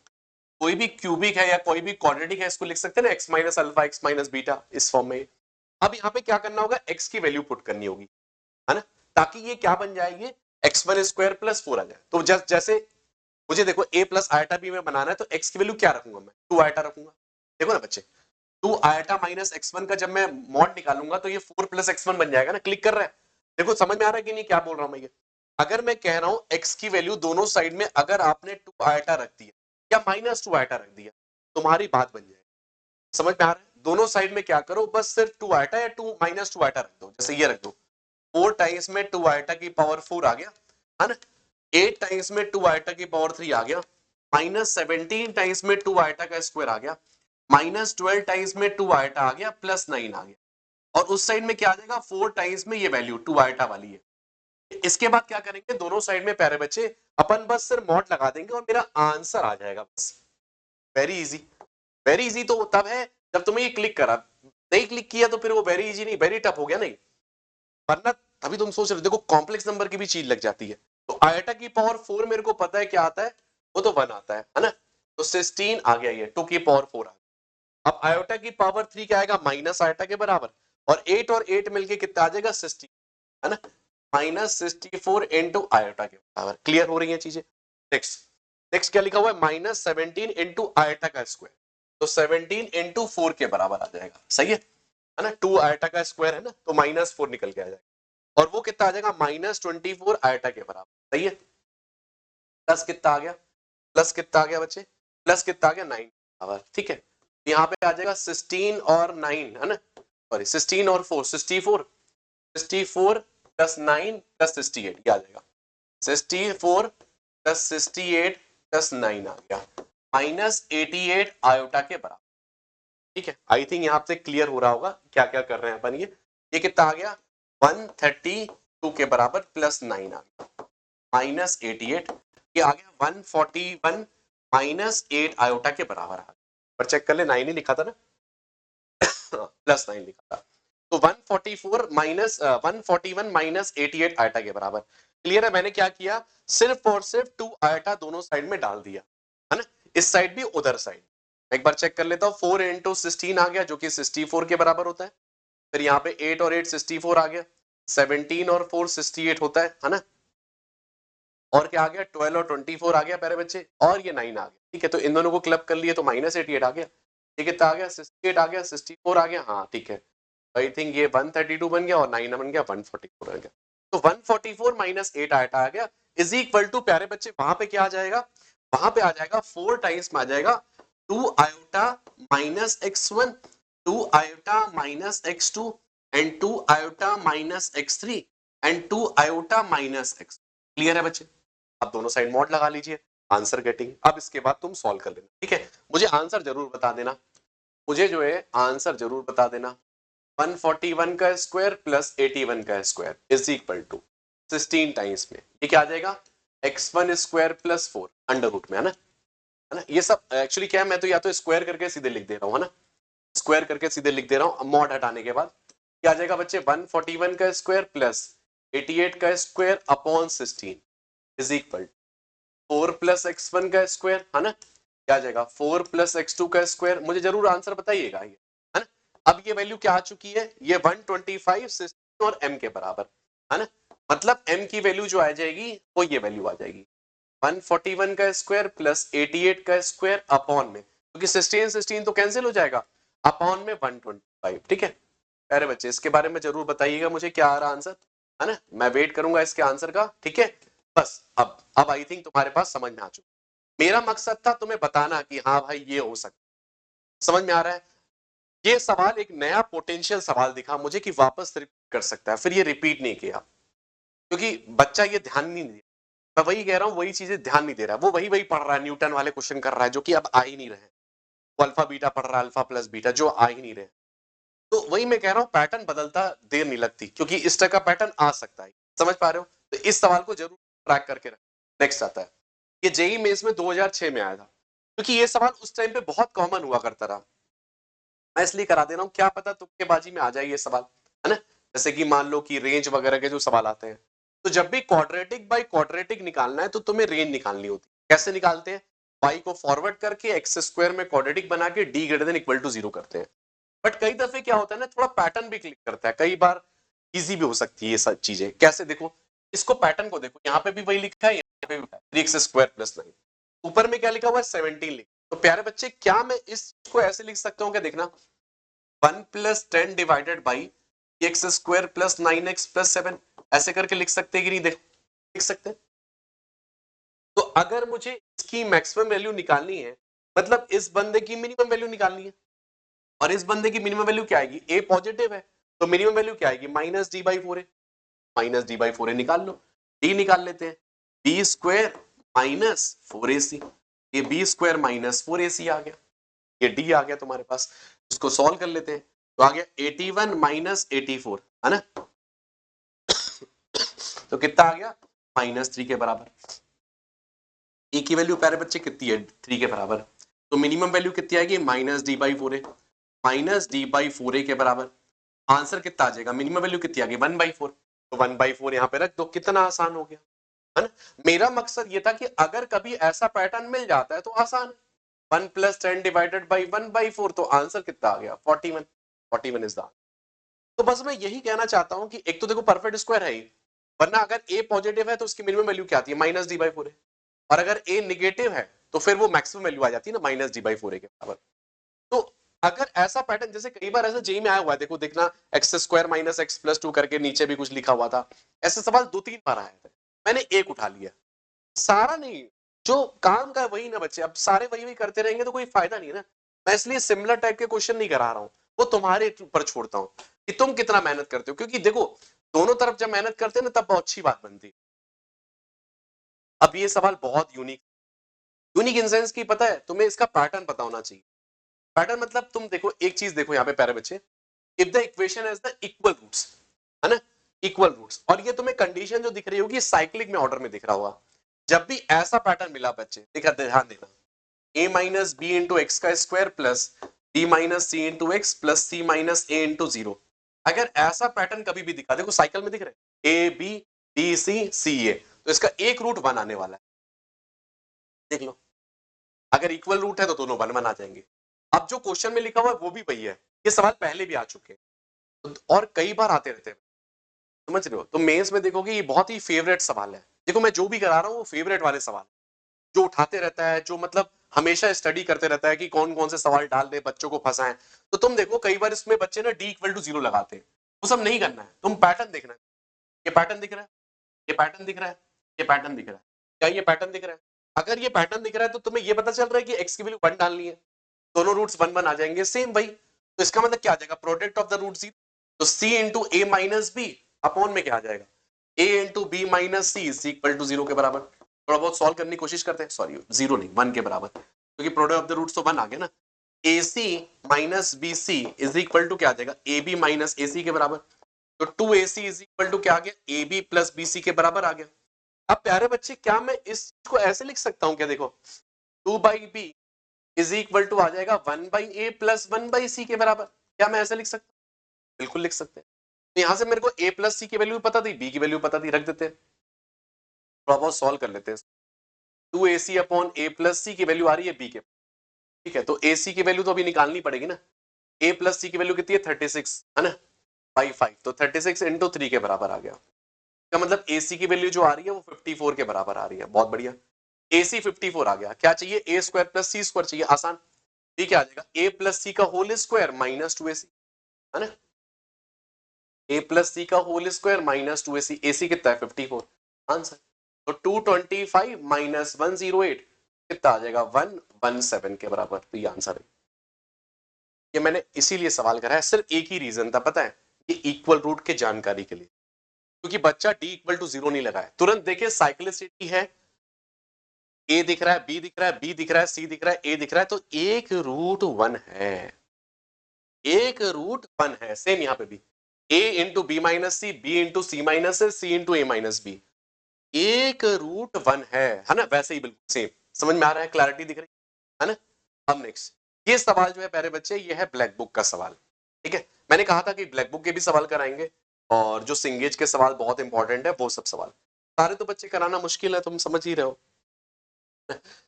कोई भी क्यूबिक है या कोई भी क्वाड्रेटिक है इसको लिख सकते हैं ना, x minus alpha x minus beta, इस फॉर्म में। अब यहाँ पे क्या करना होगा, x की वैल्यू पुट करनी होगी, है ना, ताकि ये क्या बन जाएगी, x1 स्क्वायर प्लस 4 आ जाए। तो जैसे मुझे देखो a प्लस आयटा b में बनाना है, तो x की वैल्यू क्या रखूंगा मैं, 2 आयटा रखूंगा। देखो ना बच्चे, 2 आयटा माइनस x1 का जब मैं मॉड निकालूंगा तो ये 4 प्लस x1 बन जाएगा ना, क्लिक कर रहा है। देखो समझ में आ रहा है कि नहीं क्या बोल रहा हूं मैं ये। अगर मैं कह रहा हूं x की वैल्यू दोनों साइड में अगर आपने 2 आयटा रख दिया या माइनस 2 आयटा रख दिया, तुम्हारी बात बन जाएगी। समझ में आ रहा है, दोनों साइड में क्या करो, बस सिर्फ 2 आयटा या 2 माइनस 2 आयटा रख दो, जैसे ये रख दो, 4 टाइम्स में 2 आयटा की पावर 4 आ गया, है ना, 8 टाइम्स में 2 आयटा की पावर 3 आ गया, माइनस 17 टाइम्स में 2 आयटा का स्क्वायर आ गया, माइनस 12 टाइम्स में 2 आयटा आ गया, प्लस 9 आ गया, और उस साइड में क्या आ जाएगा, 4 टाइम्स में ये वैल्यू 2 आयटा वाली है। इसके बाद क्या करेंगे, दोनों साइड में प्यारे बच्चे अपन बस सिर्फ मॉड लगा देंगे और मेरा आंसर आ जाएगा, बस। Very easy. वेरी इजी तो तब है जब तुम्हें ये क्लिक करा, नहीं क्लिक किया तो फिर वो वेरी इजी नहीं, वेरी टफ हो गया, नहीं, वरना अभी तुम सोच रहे हो, देखो कॉम्प्लेक्स नंबर की भी चीज लग जाती है। तो आयटा की पावर 4 मेरे को पता है क्या आता है, वो तो 1 आता है ना, तो 16 आ गया, ये 2 की पावर 4 आ गया। अब आयोटा की पावर 3 क्या आएगा, माइनस आयोटा के बराबर, और 8 मिलके कितना आ जाएगा, 60, है ना, माइनस 64 इंटू आयोटा के बराबर। क्लियर हो रही है चीजें। नेक्स्ट, नेक्स्ट क्या लिखा हुआ है, माइनस 17 इंटू आयोटा का स्क्वायर, तो 17 इंटू 4 के बराबर आ जाएगा, सही है ना, 2 आयोटा का स्क्वायर है ना, तो माइनस 4 निकल के आ जाएगा, और वो कितना आ जाएगा, माइनस 24 आयटा के बराबर, सही है। प्लस कितना आ गया, प्लस कितना आ गया बच्चे, प्लस कितना आ गया, 9 बराबर, ठीक है। यहाँ पे आ जाएगा 16 और 9, है ना, सॉरी 16 और 4, 64, 64 प्लस 9 प्लस 68, ये आ जाएगा 64 प्लस 68 प्लस 9 आ गया, माइनस 88 आयोटा के बराबर, ठीक है। आई थिंक यहाँ से क्लियर हो रहा होगा क्या क्या कर रहे हैं अपन। ये कितना आ गया, 132 के बराबर प्लस 9 आ गया, माइनस 88, ये आ गया 141 माइनस 8 आयोटा के बराबर आ गया। पर चेक कर ले, 9 ही लिखा था ना, प्लस 9 लिखा था, तो 144 माइनस 141 माइनस 88 आयटा के बराबर। क्लियर है, मैंने क्या किया, सिर्फ और सिर्फ 2 आयटा दोनों साइड में डाल दिया, है ना, इस साइड भी उधर साइड। एक बार चेक कर लेता हूं, 4 इंटू 16 आ गया जो कि 64 के बराबर होता है, फिर यहाँ पे 8 और 8 64 आ गया, 17 और 4 68 होता है ना, और क्या आ गया, 12 और 24 आ गया प्यारे बच्चे, और ये 9 आ गया, ठीक है। तो इन दोनों को क्लब कर लिए तो माइनस 88 आ गया, ये कितना आ गया, 68 आ गया, 64 आ गया, हाँ ठीक है। आई थिंक ये 132 बन गया और 9 बन गया, 144 आ गया, तो 144 माइनस 8 आयटा आ गया, इज इक्वल टू प्यारे बच्चे वहां पे क्या आ जाएगा, वहां पे आ जाएगा 4 टाइम्स में आ जाएगा 2 iota minus x1, 2 iota minus x2 and 2 iota minus x3 and 2 iota minus x। Clear है बच्चे, अब दोनों साइड मॉड लगा लीजिए, आंसर गेटिंग। अब इसके बाद तुम सॉल्व कर लेना, ठीक है। मुझे आंसर जरूर बता देना, मुझे जो है आंसर जरूर बता देना। 141 का स्क्वायर प्लस 81 का square is equal to 16 times में ये क्या आ जाएगा, x1 square plus 4 under root में, है ना, ये सब एक्चुअली क्या है, मैं तो या तो स्क्वायर करके सीधे लिख दे रहा हूँ, है ना, स्क्वायर करके सीधे लिख दे रहा हूँ, मॉड हटाने के बाद क्या आ जाएगा बच्चे, 141 का स्क्वायर प्लस 88 का square upon 16 is equal 4 plus x1 का स्क्वायर, है ना, क्या आ जाएगा 4 प्लस x2 का स्क्वायर। मुझे जरूर आंसर बताइएगा ये, है ना, अब ये वैल्यू क्या आ चुकी है, ये 125 16 और m के बराबर है ना, मतलब m की वैल्यू जो आ जाएगी वो ये वैल्यू आ जाएगी 141 का स्क्वायर प्लस 88 का स्क्वायर अपॉन में, क्योंकि 16 16 तो कैंसिल हो जाएगा, अपॉन में 125। ठीक है प्यारे बच्चे, इसके बारे में जरूर बताइएगा मुझे क्या आ रहा आंसर, है ना, मैं वेट करूंगा इसके आंसर का। ठीक है बस अब आई थिंक तुम्हारे पास समझ में आ चुका, मेरा मकसद था तुम्हें बताना कि हाँ भाई ये हो सकता, समझ में आ रहा है। ये सवाल एक नया पोटेंशियल सवाल दिखा मुझे कि वापस रिपीट कर सकता है, फिर ये रिपीट नहीं किया क्योंकि बच्चा ये ध्यान नहीं दिया, मैं वही कह रहा हूं, वही चीजें ध्यान नहीं दे रहा, वो वही वही पढ़ रहा है, न्यूटन वाले क्वेश्चन कर रहा है जो कि अब आ ही नहीं रहे, वो अल्फा बीटा पढ़ रहा है, अल्फा प्लस बीटा जो आ ही नहीं रहे। तो वही मैं कह रहा हूं, पैटर्न बदलता देर नहीं लगती, क्योंकि इस तरह का पैटर्न आ सकता है, समझ पा रहे हो, तो इस सवाल को जरूर ट्रैक करके रख। नेक्स्ट आता है, ये जेई मेंस में 2006 में आया था, क्योंकि ये सवाल उस टाइम पे बहुत कॉमन हुआ करता रहा, मैं इसलिए करा दे रहा हूं, क्या पता तुक्केबाजी में आ जाए ये सवाल, है ना, जैसे कि मान लो कि रेंज वगैरह के जो सवाल आते हैं, तो जब भी क्वाड्रेटिक बाय क्वाड्रेटिक निकालना है तो तुम्हें रेंज निकालनी होती है, कैसे निकालते हैं, y को फॉरवर्ड करके एक्स स्क्वायर में क्वाड्रेटिक बना के d greater than equal to 0 करते हैं। बट कई दफे क्या होता है ना, थोड़ा पैटर्न भी क्लिक करता है, कई बार इजी भी हो सकती है ये सब चीजें, कैसे देखो, इसको पैटर्न को देखो, यहाँ पे भी वही लिखा है, यहाँ पे भी 3x स्क्वायर प्लस 9, ऊपर में क्या लिखा हुआ है 17 लिखा, तो प्यारे बच्चे क्या मैं इसको ऐसे लिख सकता हूँ, क्या देखना 1 plus 10 divided by x square plus 9x plus 7, ऐसे करके लिख सकते हैं कि नहीं, देखो लिख सकते हैं। तो अगर मुझे इसकी मैक्सिमम वैल्यू निकालनी है, मतलब इस बंदे की मिनिमम वैल्यू निकालनी है, और इस बंदे की मिनिमम वैल्यू क्या आएगी, ए पॉजिटिव है तो मिनिमम वैल्यू क्या आएगी minus D by four, minus D by four निकाल लो, डी निकाल लेते हैं, बी स्क्वायर माइनस 4ac, ये बी स्क्वायर माइनस 4ac आ गया, ये डी आ गया तुम्हारे पास, इसको सॉल्व कर लेते हैं, तो आ गया 81 माइनस 84, है ना, तो कितना आ गया -3 के बराबर, ए की वैल्यू प्यारे बच्चे कितनी है 3 के बराबर, तो मिनिमम वैल्यू कितनी आएगी minus D by four, minus D by four के बराबर, आंसर कितना आ जाएगा, मिनिमम वैल्यू कितनी आ गई 1/4, तो 1/4 यहाँ पे रख दो, कितना आसान हो गया, है ना। मेरा मकसद ये था कि अगर कभी ऐसा पैटर्न मिल जाता है तो आसान, 1 प्लस 10 डिवाइडेड बाई 1/4, तो आंसर कितना आ गया 41, 41 इज द, तो बस मैं यही कहना चाहता हूं कि एक तो देखो परफेक्ट स्क्वायर है ही, वरना अगर ए पॉजिटिव है तो उसकी मिनिमम वैल्यू क्या आती है माइनस डी बाई फोर, और अगर ए निगेटिव है तो फिर वो मैक्सिमम वैल्यू आ जाती है ना माइनस डी बाई फोर के बराबर। तो अगर ऐसा पैटर्न, जैसे कई बार ऐसा जेई में आया हुआ है, देखो देखना x square minus x plus 2 करके नीचे भी कुछ लिखा हुआ था, ऐसे सवाल 2-3 बार आए थे, मैंने एक उठा लिया, सारा नहीं, जो काम का है वही ना बच्चे, अब सारे वही वही करते रहेंगे तो कोई फायदा नहीं है ना, मैं इसलिए सिमिलर टाइप के क्वेश्चन नहीं करा रहा हूं, वो तुम्हारे ऊपर छोड़ता हूं कि तुम कितना मेहनत करते हो, क्योंकि देखो दोनों तरफ जब मेहनत करते हैं ना तब बहुत अच्छी बात बनती है। अब ये सवाल बहुत यूनिक, यूनिक इन सेंस की पता है तुम्हें, इसका पैटर्न पता होना चाहिए, पैटर्न मतलब तुम देखो एक चीज देखो यहाँ पे प्यारे बच्चे, if the equation has the equal roots, है ना, इक्वल रूट्स, और ये तुम्हें कंडीशन जो दिख रही होगी साइक्लिक में ऑर्डर में दिख रहा होगा, जब भी ऐसा पैटर्न मिला बच्चे, देखा ध्यान देना, a minus B into X का square plus b minus C into X plus C minus A into zero, अगर ऐसा पैटर्न कभी भी दिखा, देखो साइकिल में दिख रहा है a b b c c a, तो इसका एक रूट 1 आने वाला है, देख लो, अगर इक्वल रूट है तो दोनों 1 1 आ जाएंगे। अब जो क्वेश्चन में लिखा हुआ है वो भी वही है, ये सवाल पहले भी आ चुके हैं और कई बार आते रहते हैं, समझ रहे हो, तो मेंस में देखोगे ये बहुत ही फेवरेट सवाल है, देखो मैं जो भी करा रहा हूँ वो फेवरेट वाले सवाल जो उठाते रहता है, जो मतलब हमेशा स्टडी करते रहता है कि कौन कौन से सवाल डाल दे बच्चों को फंसाएं, तो तुम देखो कई बार इसमें बच्चे ना डी इक्वल टू 0 लगाते हैं, वो सब नहीं करना है, तुम पैटर्न देखना है, ये पैटर्न दिख रहा है, ये पैटर्न दिख रहा है, ये पैटर्न दिख रहा है, क्या ये पैटर्न दिख रहा है, अगर ये पैटर्न दिख रहा है तो तुम्हें ये पता चल रहा है कि एक्स की वैल्यू 1 डालनी है, दोनों रूट्स 1 1 आ जाएंगे, सेम वही, तो इसका मतलब क्या आ जाएगा product of the root C, तो C into A minus B upon में क्या आ जाएगा A into B minus C is equal to 0 के बराबर, थोड़ा बहुत सॉल्व करने की कोशिश करते हैं, सॉरी 0 नहीं 1 के बराबर, क्योंकि प्रोडक्ट ऑफ द रूट्स तो 1 आ गया ना, A C minus B C is equal to क्या आ जाएगा ए बी माइनस ए सी के बराबर, तो 2ac इज इक्वल टू क्या आ गया A B plus B C के बराबर आ गया। अब प्यारे बच्चे क्या मैं इस को ऐसे लिख सकता हूं क्या, देखो 2 by B is equal to आ जाएगा 1 by A plus 1 by C के बराबर, क्या मैं ऐसे लिख सकता हूं, बिल्कुल लिख सकते हैं, तो यहां से मेरे को a प्लस सी की वैल्यू पता थी, b की वैल्यू पता थी, रख देते हैं, थोड़ा बहुत सॉल्व कर लेते हैं, 2ac अपॉन a प्लस सी की वैल्यू आ रही है b के, ठीक है, तो ac की वैल्यू तो अभी निकालनी पड़ेगी ना, ए प्लस सी की वैल्यू कितनी है 36 है ना, बाई 5, तो 36 इंटू 3 के बराबर आ गया। इसका मतलब ए सी की वैल्यू जो आ रही है वो 54 के बराबर आ रही है। बहुत बढ़िया, ए सी 54 आ गया। क्या चाहिए, ए स्क्वायर प्लस सी स्क्वायर चाहिए, आसान। ये क्या आ जाएगा, ए प्लस सी का होल स्क्वायर माइनस 2ac, है ना, ए प्लस सी का whole square minus 2ac, ac कितना है 54, आंसर। तो 225 माइनस 108 कितना आ जाएगा 117 के बराबर, तो ये आंसर है। ये मैंने इसीलिए सवाल करा है, सिर्फ एक ही रीजन था, पता है, ये इक्वल रूट के जानकारी के लिए, क्योंकि बच्चा d इक्वल टू 0 नहीं लगाए, तुरंत देखिए साइक्लिसिटी है, ए दिख रहा है, बी दिख रहा है, बी दिख रहा है, सी दिख रहा है, ए दिख रहा है, तो एक रूट 1 है, एक रूट 1 है। सेम यहां पे भी a into B minus C, B into C minus C into A minus B, एक रूट 1 है ना, वैसे ही बिल्कुल सेम। समझ में आ रहा है, क्लैरिटी दिख रही है ना। अब नेक्स्ट ये सवाल जो है प्यारे बच्चे, ये है ब्लैक बुक का सवाल, ठीक है। मैंने कहा था कि ब्लैक बुक के भी सवाल कराएंगे, और जो सिंगेज के सवाल बहुत इंपॉर्टेंट है वो सब सवाल, सारे तो बच्चे कराना मुश्किल है, तुम समझ ही रहे हो।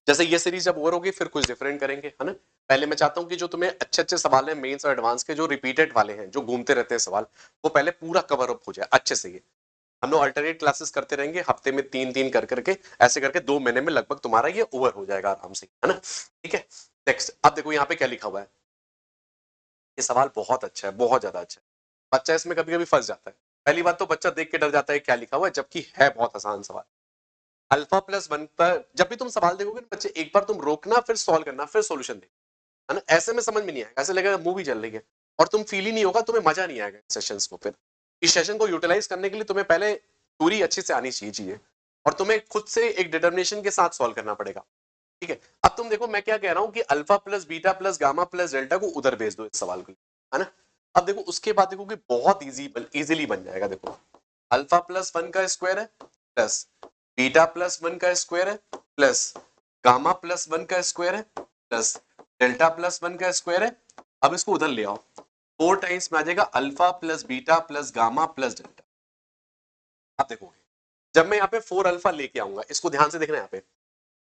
जैसे ये सीरीज जब ओवर होगी फिर कुछ डिफरेंट करेंगे, है ना। पहले मैं चाहता हूं कि जो तुम्हें अच्छे अच्छे सवाल हैं मेंस और एडवांस के, जो रिपीटेड वाले हैं, जो घूमते रहते हैं सवाल, वो पहले पूरा कवर अप हो जाए अच्छे से। ये हम लोग अल्टरनेट क्लासेस करते रहेंगे, हफ्ते में 3-3 कर करके, ऐसे करके 2 महीने में लगभग तुम्हारा ये ओवर हो जाएगा आराम से, है ना। ठीक है, नेक्स्ट अब देखो यहाँ पे क्या लिखा हुआ है। ये सवाल बहुत अच्छा है, बहुत ज्यादा अच्छा है। बच्चा इसमें कभी कभी फंस जाता है। पहली बात तो बच्चा देख के डर जाता है क्या लिखा हुआ है, जबकि है बहुत आसान सवाल। अल्फा प्लस 1 पर जब भी तुम सवाल देखोगे ना बच्चे, एक बार तुम रोकना, फिर सॉल्व करना, फिर सॉल्यूशन देना, है ना। ऐसे में समझ में नहीं आएगा, ऐसे लगेगा मूवी चल रही है, और तुम फील ही नहीं होगा, तुम्हें मजा नहीं आएगा सेशंस को। फिर इस सेशन को यूटिलाइज करने के लिए तुम्हें पहले पूरी अच्छे से आनी चाहिए, और तुम्हें खुद से एक डिटर्मिनेशन के साथ सॉल्व करना पड़ेगा, ठीक है। अब तुम देखो मैं क्या कह रहा हूं कि alpha plus beta plus gamma plus delta को उधर भेज दो इस सवाल को, है ना। अब देखो उसके बाद देखो कि बहुत इजीली बन जाएगा। देखो अल्फा प्लस 1 का स्क्वायर है प्लस बीटा प्लस 1 का स्क्वायर है प्लस गामा प्लस 1 का स्क्वायर है प्लस डेल्टा प्लस 1 का स्क्वायर है। अब इसको उधर ले आओ, 4 टाइम्स में आ जाएगा alpha plus beta plus gamma plus delta. अब देखोगे जब मैं यहाँ पे 4 अल्फा लेके आऊंगा, इसको ध्यान से देखना, यहाँ पे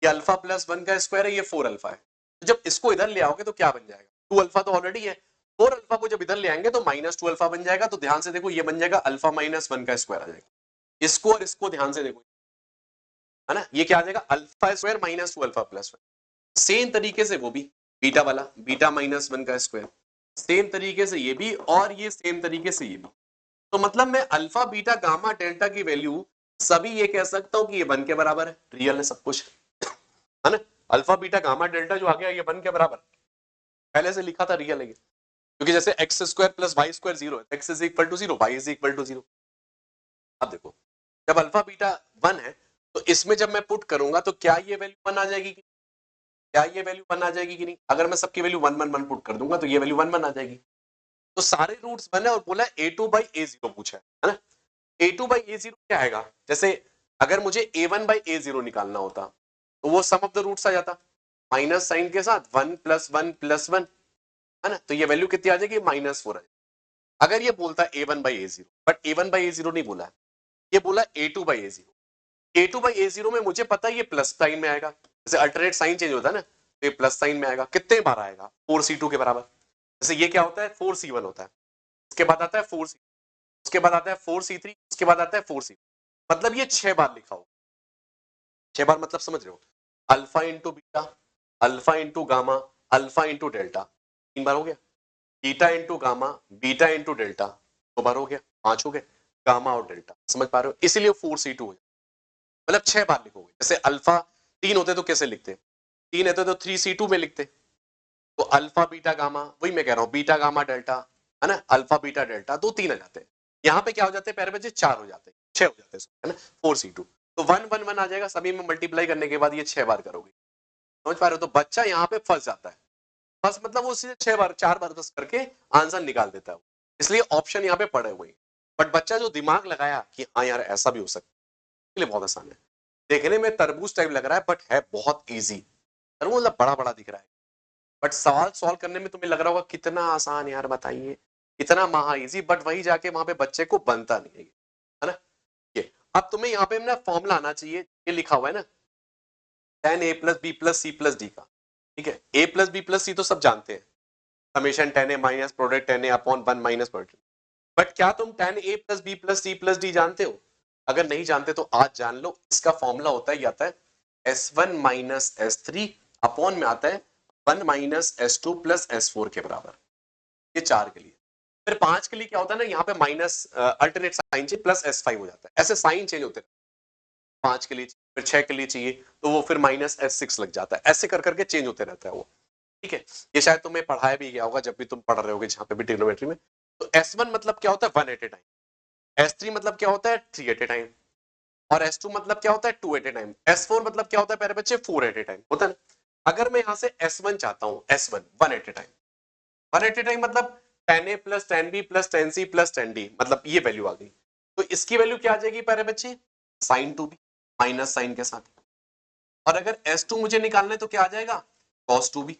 ये अल्फा प्लस 1 का स्क्वायर है, ये 4 अल्फा है। तो जब इसको इधर ले आओगे तो क्या बन जाएगा, 2 अल्फा तो ऑलरेडी है, 4 अल्फा को जब इधर ले आएंगे तो माइनस 2 अल्फा बन जाएगा। तो ध्यान से देखो ये बन जाएगा अल्फा माइनस 1 का स्क्वायर आ जाएगा। इसको और इसको ध्यान से देखो, है ना, ये क्या आ जाएगा alpha square minus 2 alpha plus 1। Same तरीके से वो भी बीटा वाला, बीटा माइनस 1 का स्क्वायर, सेम तरीके से ये भी, और ये सेम तरीके से ये भी। तो मतलब मैं अल्फा बीटा गामा डेल्टा की वैल्यू सभी ये कह सकता हूं कि ये 1 के बराबर है, रियल है सब कुछ, है ना। अल्फा बीटा गामा डेल्टा जो आ गया ये 1 के बराबर, पहले से लिखा था रियल है, क्योंकि जैसे X square plus Y square 0 है, X is equal to 0, Y is equal to 0। अब देखो जब अल्फा बीटा 1 है तो इसमें जब मैं पुट करूंगा तो क्या ये वैल्यू 1 आ जाएगी, क्या ये वैल्यू 1 आ जाएगी कि नहीं। अगर मैं सबकी वैल्यू 1 1 1 पुट कर दूंगा तो ये वैल्यू 1 1 आ जाएगी। तो सारे रूट्स बने और बोला a2 बाई a0 पूछा है ना। a2 बाई a0 क्या आएगा, जैसे अगर मुझे a1 बाई a0 निकालना होता तो वो सम ऑफ द रूट्स आ जाता, माइनस साइन के साथ 1 प्लस 1 प्लस 1, है ना। तो ये वैल्यू कितनी आ जाएगी -4 आ जाएगी। अगर ये बोलता a1 by a0, but a1 by a0 नहीं बोला, ये बोला a2 by a0। a2 by a0 में मुझे पता है ये प्लस साइन में आएगा, जैसे अल्टरनेट साइन चेंज होता है ना, तो ये प्लस साइन में आएगा। कितने बार आएगा 4c2 के बराबर। जैसे ये क्या होता है 4c1 होता है, उसके बाद आता है 4c, उसके बाद आता है 4c3, उसके बाद आता है 4c, मतलब ये 6 बार लिखा हो। 6 बार मतलब समझ रहे हो, alpha into beta, alpha into gamma, alpha into delta, 3 बार हो गया। Beta into gamma, beta into delta 2 बार हो गया, 5 हो गए। गामा और डेल्टा, समझ पा रहे हो, इसीलिए 4c2 हो जाए, मतलब 6 बार लिखोगे। जैसे अल्फा 3 होते तो कैसे लिखते, 3 होते तो 3c2 में लिखते। तो अल्फा बीटा गामा, वही मैं कह रहा हूं, बीटा गामा डेल्टा, है ना, अल्फा बीटा डेल्टा, 2 3 आ जाते हैं। यहाँ पे क्या हो जाते हैं प्यारे बच्चे, 4 हो जाते हैं, 6 हो जाते हैं, है ना, 4c2। तो 1 1 1 आ जाएगा, सभी में मल्टीप्लाई करने के बाद ये 6 बार करोगे। समझ पा रहे हो, तो बच्चा यहाँ पे फंस जाता है। बस मतलब वो सीधे 6 बार 4 बार बस करके आंसर निकाल देता है, इसलिए ऑप्शन यहाँ पे पड़े हुए। बट बच्चा जो दिमाग लगाया कि हाँ यार ऐसा भी हो सकता है, इसलिए बहुत आसान है। देखने में तरबूज टाइप लग रहा है बट है बहुत इजी। तरबूज मतलब बड़ा बड़ा दिख रहा है, बट सवाल सॉल्व करने में तुम्हें लग रहा होगा कितना आसान यार, बताइए कितना महा इजी, बट वही जाके वहां पे बच्चे को बनता नहीं है ना। ये अब तुम्हें यहाँ पे ना फॉर्मूला आना चाहिए, ये लिखा हुआ है ना, tan a plus B plus C plus D का, ठीक है। a plus B plus C तो सब जानते हैं, summation tan a minus product tan a upon 1 minus product. But क्या तुम tan a plus b plus c plus d जानते हो? अगर नहीं जानते तो आज जान लो। इसका फॉर्मूला होता है, ये आता है S1 माइनस S3 अपॉन में आता है 1 माइनस S2 प्लस S4 के बराबर। ये 4 के लिए। फिर 5 के लिए क्या होता है ना, यहाँ पे माइनस अल्टरनेट साइन चाहिए, प्लस S5 हो जाता है। ऐसे साइन चेंज होते हैं। 5 के लिए, फिर 6 के लिए चाहिए तो वो फिर माइनस S6 लग जाता है। ऐसे कर करके चेंज होते रहता है वो। ठीक है, ये शायद तुम्हें पढ़ाया भी गया होगा जब भी तुम पढ़ रहे होगे, जहां पे भी ट्रिग्नोमेट्री में। तो S1 मतलब क्या होता है, 1 एट ए टाइम। S3 मतलब क्या होता है, 3 एट ए टाइम। और S2 मतलब क्या होता है, 2 एट ए टाइम। S4 मतलब क्या होता है प्यारे बच्चे, 4 एट ए टाइम होता है ना। अगर मैं यहां से S1 चाहता हूं, S1 1 at a time, 1 at a time मतलब tan a plus tan b plus tan c plus tan d, मतलब ये वैल्यू आ गई। तो इसकी वैल्यू क्या आ जाएगी प्यारे बच्चे, sin 2b माइनस साइन के साथ। और अगर S2 मुझे निकालना है तो क्या आ जाएगा, cos 2b।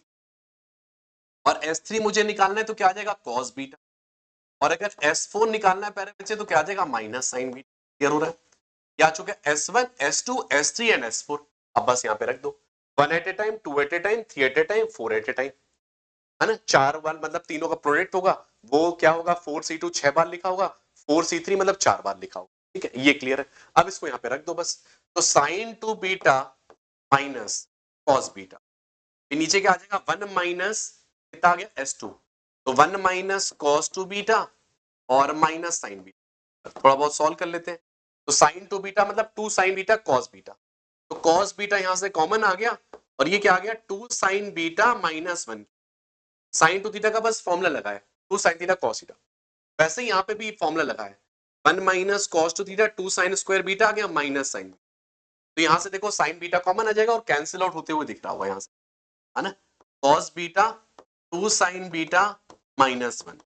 और S3 मुझे निकालना है तो क्या आ जाएगा, cos बीटा। और अगर S4 निकालना है प्यारे बच्चे तो क्या आ जाएगा, माइनस साइन बीटा। क्लियर हो रहा है? ये आ चुका है S1 S2 S3 and S4। अब बस यहाँ पे रख दो, 1 at a time, 2 at a time, 3 at a time, 4 at a time, है ना। 4 बार मतलब तीनों का प्रोडक्ट होगा, वो क्या होगा, 4C2 6 बार लिखा होगा, 4C3 मतलब 4 बार लिखा होगा। ठीक है, ये क्लियर है। अब इसको यहाँ पे रख दो बस। तो sine 2 beta minus cos beta, नीचे क्या आ जाएगा, 1 माइनस कितना आ गया, S2। तो 1 माइनस कॉस 2 बीटा और माइनस साइन बीटा। थोड़ा बहुत सॉल्व कर लेते हैं। तो साइन 2 बीटा मतलब 2 साइन बीटा कॉस बीटा। तो कॉस बीटा यहां से कॉमन आ गया और ये क्या आ गया, 2 sine beta minus 1। Sine 2 theta का बस फॉर्मूला लगा है, 2 साइन थीटा कॉस थीटा। वैसे ही यहाँ पे भी फॉर्मूला लगा है, 1 minus cos 2 theta, 2 sine square beta आ गया माइनस साइन। तो यहां से देखो साइन बीटा कॉमन आ जाएगा और कैंसिल आउट होते हुए दिख रहा होगा यहां से, है ना। Cos beta 2 sine beta minus 1।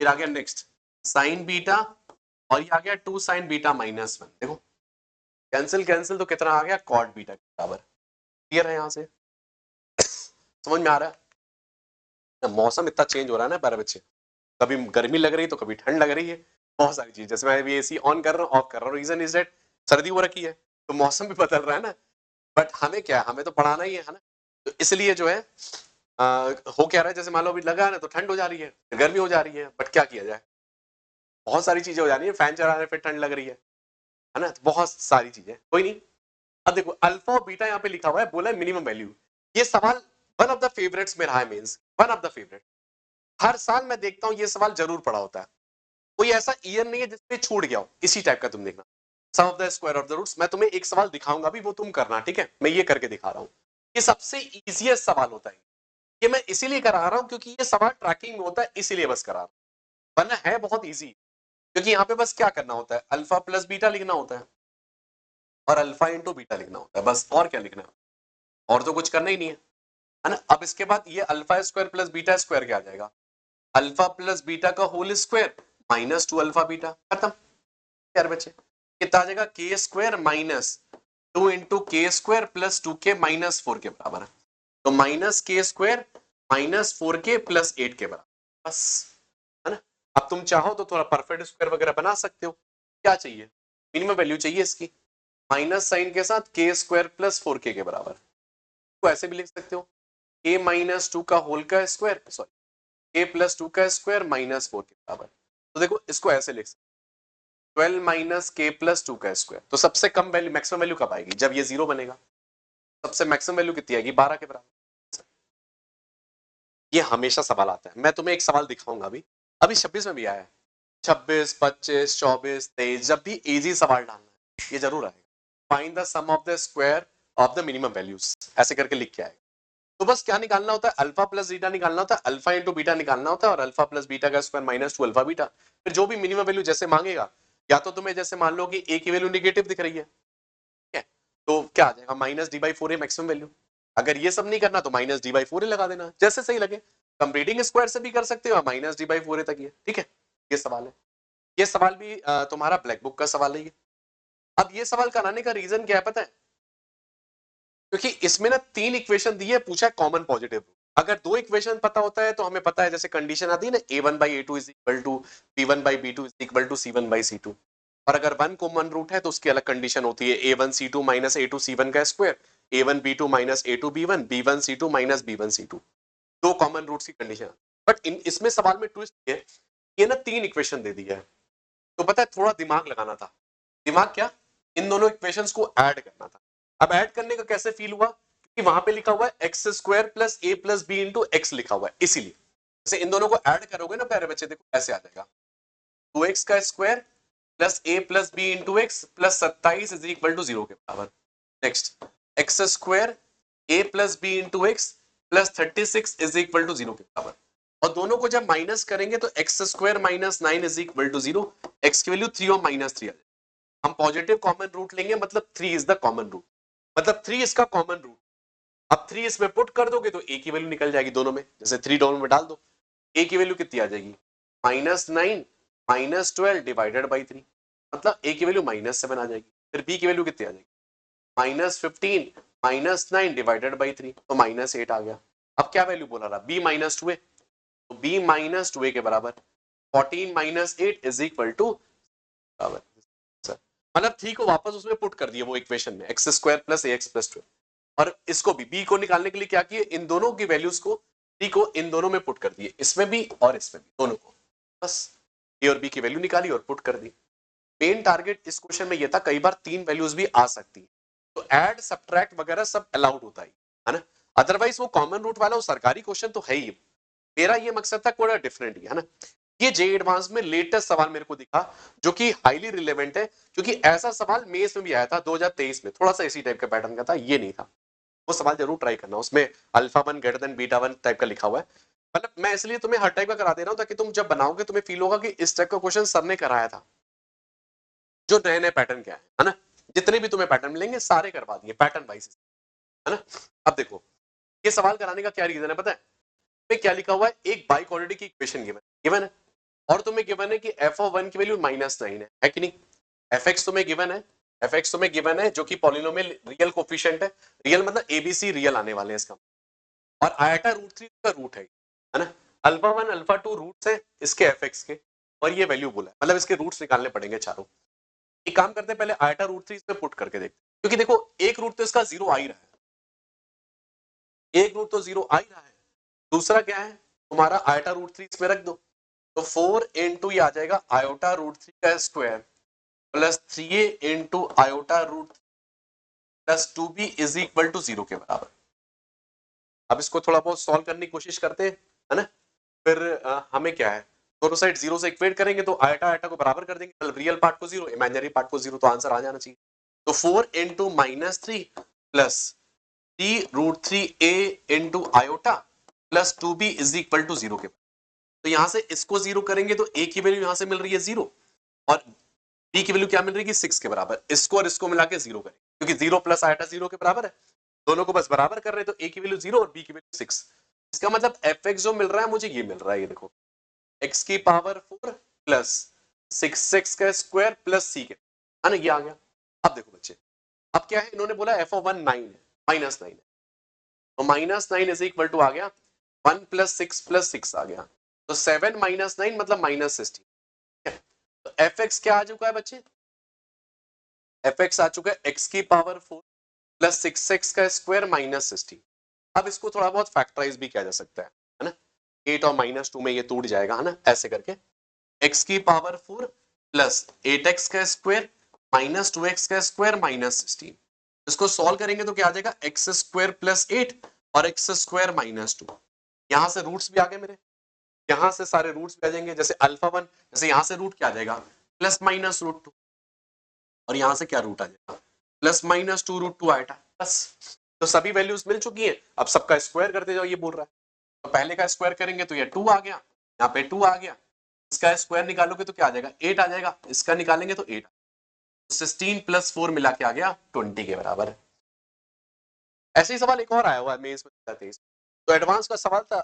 फिर आ गया नेक्स्ट साइन बीटा और ये आ गया 2 साइन बीटा माइनस 1। देखो कैंसिल कैंसिल तो कितना आ गया, कॉट बीटा के बराबर। क्लियर है यहां से, समझ में आ रहा है। मौसम इतना चेंज हो रहा है ना प्यारे बच्चे, कभी गर्मी लग रही है तो कभी ठंड लग रही है, बहुत सारी चीज। जैसे मैं अभी एसी ऑन कर रहा हूँ, ऑफ कर रहा हूँ, रीजन इज दैट सर्दी हो रखी है तो मौसम भी बदल रहा है ना। बट हमें क्या है, हमें तो पढ़ाना ही है ना। तो इसलिए जो है हो क्या रहा है, जैसे मान लो अभी लगा है ना तो ठंड हो जा रही है, गर्मी हो जा रही है, बट क्या किया जाए, बहुत सारी चीजें हो जा रही है। फैन चला रहे फिर ठंड लग रही है ना। तो बहुत सारी चीजें, कोई नहीं। अब देखो अल्फा और बीटा यहाँ पे लिखा हुआ है, बोला है मिनिमम वैल्यू। ये सवाल वन ऑफ द फेवरेट्स में रहा है, means one of the favourite. हर साल मैं देखता हूँ ये सवाल जरूर पड़ा होता है। कोई ऐसा ईयर नहीं है जिसमें छूट गया हो। इसी टाइप का तुम देखना, sum of the square of the roots. मैं तुम्हें एक सवाल दिखाऊंगा भी, वो तुम करना, ठीक है। मैं ये करके दिखा रहा हूँ, ये सबसे इजीएस्ट सवाल होता है। ये मैं इसीलिए करा रहा हूँ क्योंकि ये सवाल ट्रैकिंग में होता है, इसीलिए बस करा रहा हूँ। वरना है बहुत इजी, क्योंकि यहाँ पे बस क्या करना होता है, अल्फा प्लस बीटा लिखना होता है और अल्फा इंटू बीटा लिखना होता है, बस। और क्या लिखना है, और तो कुछ करना ही नहीं है ना। अब इसके बाद ये alpha square plus beta square क्या आ जाएगा, अल्फा प्लस बीटा का whole square minus 2 alpha beta, खत्म। यार बच्चे कितना आ जाएगा, K square minus 2 into K square plus 2k minus 4 के बराबर है। तो माइनस के स्क्वायर माइनस 4k प्लस 8 के बराबर, बस, है ना। अब तुम चाहो तो थोड़ा परफेक्ट स्क्वायर वगैरह बना सकते हो। क्या चाहिए, मिनिमम वैल्यू चाहिए इसकी, माइनस साइन के साथ के स्क्वायर प्लस 4k के बराबर। तो ऐसे भी लिख सकते हो, के माइनस 2 का होल का स्क्वायर, सॉरी के प्लस 2 का स्क्वायर माइनस 4 के बराबर। तो देखो इसको ऐसे लिख सकते 12 माइनस के प्लस 2 का स्क्वायर। तो सबसे कम वैल्यू, मैक्सिमम वैल्यू कब आएगी, जब ये 0 बनेगा। सबसे मैक्सिमम वैल्यू कितनी आएगी, 12 के बराबर। ये हमेशा सवाल आता है। मैं तुम्हें एक सवाल दिखाऊंगा अभी, अभी 26 में भी आया है, 26, 25, 24, 23, जब भी इजी सवाल डालना है ये जरूर आएगा। Find the sum of the square of the minimum values, ऐसे करके लिख के आएगा। तो बस क्या निकालना होता है, अल्फा प्लस बीटा निकालना होता है, अल्फा इंटू बीटा निकालना होता है, और अल्फा प्लस बीटा का स्क्वायर माइनस 2 अल्फा बीटा। फिर जो भी मिनिमम वैल्यू जैसे मांगेगा, या तो तुम्हें जैसे मान लो कि ए की वैल्यू निगेटिव दिख रही है, ठीक है, तो क्या आ जाएगा, माइनस डी बाई 4 है मैक्सिमम वैल्यू। अगर ये सब नहीं करना तो माइनस डी बाई 4 लगा देना, जैसे सही लगे। कंप्लीटिंग स्क्वायर से भी कर सकते हो, माइनस डी बाई 4 तक ये, ठीक है। ये सवाल है, ये सवाल भी तुम्हारा ब्लैक बुक का सवाल है ये। अब ये सवाल कराने का रीजन क्या है पता है, क्योंकि इसमें ना 3 इक्वेशन दी है, पूछा है कॉमन पॉजिटिव। अगर 2 इक्वेशन पता होता है तो हमें पता है, जैसे कंडीशन आती है ना, a1 by a2 is equal to b1 by b2 is equal to c1 by c2। और अगर 1 कॉमन रूट है तो उसकी अलग कंडीशन होती है, a1 c2 minus a2 c1 का square, a1 b2 minus a2 b1, b1 c2 minus b1 c2। 2 common roots की कंडीशन। बट इसमें सवाल में ट्विस्ट ये है, ये ना 3 इक्वेशन दे दिया है, तो पता है थोड़ा दिमाग लगाना था। दिमाग क्या, इन दोनों इक्वेशंस को ऐड करना था। अब ऐड करने का कैसे फील हुआ, क्योंकि वहां पे लिखा हुआ है x square plus A plus B into x लिखा हुआ है, इसीलिए जैसे इन दोनों को ऐड करोगे ना प्यारे बच्चे, देखो ऐसे आ जाएगा 2x का square plus A plus B into X plus 27 is equal to 0 के बराबर। Next X square A plus B into X plus 36 is equal to 0 के बराबर। और दोनों को जब माइनस करेंगे तो X square minus 9 is equal to 0, X की वैल्यू 3 और माइनस 3 आ जाएगी। हम पॉजिटिव कॉमन रूट लेंगे, मतलब 3 इज द कॉमन रूट, मतलब 3 इसका कॉमन रूट। अब 3 इसमें पुट कर दोगे तो ए की वैल्यू निकल जाएगी दोनों में, जैसे 3 दोनों में डाल दो, ए की वैल्यू कितनी आ जाएगी -9 -12 डिवाइडेड बाई 3, मतलब ए की वैल्यू -7 आ जाएगी। फिर बी की वैल्यू कितनी आ जाएगी -15 -9 डिवाइडेड बाई 3, तो -8 आ गया। अब क्या वैल्यू बोला रहा, b -2a, तो b -2a के बराबर 14 -8 इज इक्वल टू बराबर, मतलब 3 को वापस उसमें पुट कर दिया वो इक्वेशन में, एक्स स्क्वायर प्लस ए एक्स प्लस 12, और इसको भी b को निकालने के लिए क्या किए, इन दोनों की वैल्यूज को c को इन दोनों में पुट कर दिए, इसमें भी और इसमें भी, दोनों को, बस a और b की वैल्यू निकाली और पुट कर दी। मेन टारगेट इस क्वेश्चन में ये था, कई बार 3 वैल्यूज भी आ सकती है, तो ऐड सब्ट्रैक्ट वगैरह सब अलाउड होता है ना, अदरवाइज वो कॉमन रूट वाला वो सरकारी क्वेश्चन तो है ही। मेरा ये मकसद था थोड़ा डिफरेंट है ना। ये जे एडवांस में लेटेस्ट सवाल मेरे को दिखा जो कि हाईली रिलेवेंट है, क्योंकि ऐसा सवाल मेंस में भी आया था 2023 में, थोड़ा सा इसी टाइप का पैटर्न का था, ये नहीं था। वो सवाल जरूर ट्राई करना, उसमें alpha 1 greater than beta 1 type का लिखा हुआ है। मतलब मैं इसलिए तुम्हें हर टाइप का करा दे रहा हूं ताकि तुम जब बनाओगे तुम्हें फील होगा कि इस टाइप का क्वेश्चन सर ने कराया था। जो नए नए पैटर्न क्या है ना, जितने भी तुम्हें पैटर्न मिलेंगे सारे करवा दिए पैटर्न वाइज, है ना। अब देखो ये सवाल कराने का क्या रीजन है पता है, में क्या लिखा हुआ है, एक बाई क्वाड्रेटिक की इक्वेशन गिवन है, और तुम्हें गिवन है कि f ऑफ 1 की वैल्यू -9 है कि नहीं, fx तुम्हें गिवन है, fx तुम्हें गिवन है जो कि पॉलिनोमियल रियल कोफिशिएंट है, रियल मतलब एबीसी रियल आने वाले हैं इसका, और आयटा √3 का रूट है ना, अल्फा 1 अल्फा 2 रूट्स है इसके fx के, और ये वैल्यू बोला है, मतलब इसके रूट्स निकालने पड़ेंगे चारों। एक काम करते हैं, पहले आयटा √3 इसमें पुट करके देखते हैं, क्योंकि देखो एक रूट तो इसका 0 आ ही रहा है, एक रूट तो 0 आ ही रहा है, दूसरा क्या है तुम्हारा आयटा √3 इसमें रख दो, तो 4 इंटू ये आ जाएगा आयोटा √3 का square plus 3a into iota √3 प्लस 2b इज इक्वल टू 0 के बराबर। अब इसको थोड़ा बहुत सॉल्व करने की कोशिश करते हैं, है ना। फिर हमें क्या है, दोनों साइड 0 से इक्वेट करेंगे तो आयटा आयटा को बराबर कर देंगे, रियल पार्ट को 0 इमेजिनरी पार्ट को 0, तो आंसर आ जाना चाहिए। तो 4 इंटू -3 प्लस 3√3a into iota plus 2b is equal to 0 के, तो यहां से इसको 0 करेंगे तो a की वैल्यू यहां से मिल रही है 0, और b की वैल्यू क्या मिल रही है 6 के बराबर, इसको और इसको मिला के 0 करेंगे, क्योंकि 0 प्लस आयटा 0 के बराबर है, दोनों को बस बराबर कर रहे हैं, तो a की वैल्यू 0 और b की वैल्यू 6, इसका मतलब fx जो मिल रहा है मुझे ये मिल रहा है, ये देखो x की पावर 4 प्लस 6x का स्क्वायर प्लस c के, है ना, ये आ गया। अब देखो बच्चे, अब क्या है, इन्होंने बोला f ऑफ 1 9 है, -9 है, तो -9 इज इक्वल टू आ गया 1 प्लस 6 प्लस 6 आ गया, तो 7 -9 मतलब -16, तो fx क्या आ चुका है बच्चे, fx आ चुका है x की पावर 4 प्लस 6x का स्क्वायर -16। अब इसको थोड़ा बहुत फैक्टराइज भी किया जा सकता है ना, 8 और -2 में ये टूट जाएगा, है ना, ऐसे करके x की पावर 4 प्लस 8x का स्क्वायर -2x का स्क्वायर -16, इसको सॉल्व करेंगे तो क्या आ जाएगा x स्क्वायर प्लस 8 और x स्क्वायर -2, यहां से रूट्स भी आ गए मेरे, यहां से सारे रूट्स भी आ जाएंगे, जैसे अल्फा 1, जैसे यहां से रूट क्या आ जाएगा +-√2, और यहां से क्या रूट आ जाएगा +-2√2 आएगा, बस। तो सभी वैल्यूज मिल चुकी हैं, अब सबका स्क्वायर करते जाओ, ये बोल रहा है, तो पहले का स्क्वायर करेंगे तो ये 2 आ गया, यहाँ पे 2 आ गया, इसका स्क्वायर निकालोगे तो क्या आ जाएगा 8 आ जाएगा, इसका निकालेंगे तो 8, 16 + 4 मिला के आ गया 20 के बराबर। ऐसे ही सवाल एक और आया हुआ है मेंस में 2023, तो एडवांस का सवाल था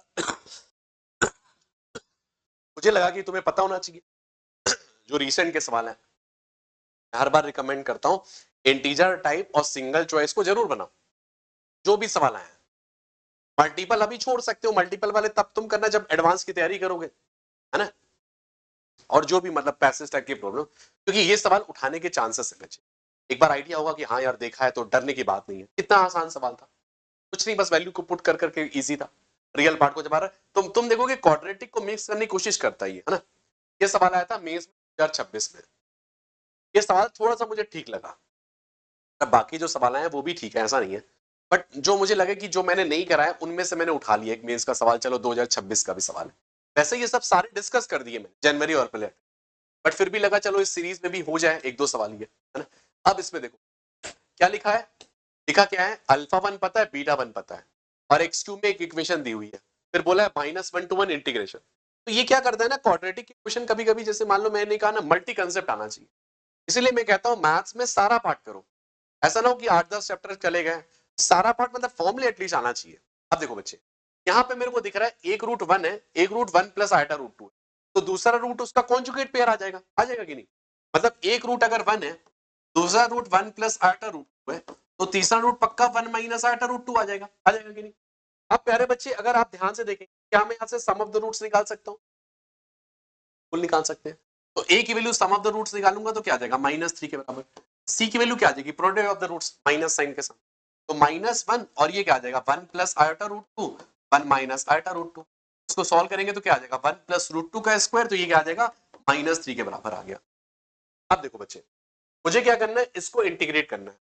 मुझे लगा कि तुम्हें पता होना चाहिए जो रीसेंट के सवाल है, हर बार रिकमेंड करता हूं इंटीजर टाइप और सिंगल चॉइस को जरूर बनाओ, जो भी सवाल आए। मल्टीपल अभी छोड़ सकते हो, मल्टीपल वाले तब तुम करना जब एडवांस की तैयारी करोगे, है ना, और जो भी मतलब पैसेज टाइप की प्रॉब्लम, क्योंकि ये सवाल उठाने के चांसेस है बच्चे, एक बार आइडिया होगा कि हाँ यार देखा है तो डरने की बात नहीं है, कितना आसान सवाल था, कुछ नहीं बस वैल्यू को पुट कर करके इजी था, रियल पार्ट को जमा रहा है। तुम देखोगे क्वाड्रेटिक को मिक्स करने की कोशिश करता है ना। ये सवाल आया था मेंस में 2026 में। ये सवाल थोड़ा सा मुझे ठीक लगा। अब बाकी जो सवाल आए वो भी ठीक है, ऐसा नहीं है, बट जो मुझे लगे कि जो मैंने नहीं करा है उनमें से मैंने उठा लिया एक मेंस का सवाल, चलो 2026 का भी सवाल है। वैसे ये सब सारे डिस्कस कर दिए मैंने जनवरी और पहले, बट फिर भी लगा चलो इस सीरीज में भी हो जाए एक दो सवाल ये, है ना। अब इसमें देखो क्या लिखा है, लिखा क्या है, अल्फा 1 पता है, बीटा 1 पता है, और एक्स क्यूब में एक इक्वेशन दी हुई है, फिर बोला है -1 to 1 इंटीग्रेशन। तो ये क्या करता है ना, क्वाड्रेटिक इक्वेशन कभी कभी जैसे मान लो मैंने कहा ना मल्टी कंसेप्ट आना चाहिए, इसलिए मैं कहता हूं मैथ्स में सारा पार्ट करो, ऐसा ना हो कि 8-10 चैप्टर चले गए, सारा पार्ट मतलब फॉर्मूले एटलीस्ट आना चाहिए। अब देखो बच्चे, यहाँ पे मेरे को दिख रहा है एक रूट 1 है, एक रूट 1 प्लस आइटा रूट 2 है, तो दूसरा रूट उसका कॉन्जुगेट पेयर आ जाएगा कि नहीं। मतलब एक रूट अगर 1 है, दूसरा रूट 1 प्लस आइटा रूट 2 है, तो तीसरा रूट पक्का 1 माइनस आइटा रूट 2 आ जाएगा कि नहीं। अब प्यारे बच्चे अगर आप ध्यान से देखें, क्या मैं यहाँ से सम ऑफ द रूट्स निकाल सकता हूँ, कुल निकाल सकते हैं। तो ए की value sum of the roots निकालूंगा तो क्या आ जाएगा -3 के बराबर, सी की वैल्यू क्या आ जाएगी product of the roots minus sign के साथ, तो -1 और ये क्या आ जाएगा 1 plus iota root 2 1 minus iota root 2, इसको सॉल्व करेंगे तो क्या आ जाएगा 1 प्लस रूट 2 का स्क्वायर, तो ये क्या आ जाएगा -3 के बराबर आ गया। अब देखो बच्चे, मुझे क्या करना है, इसको इंटीग्रेट करना है।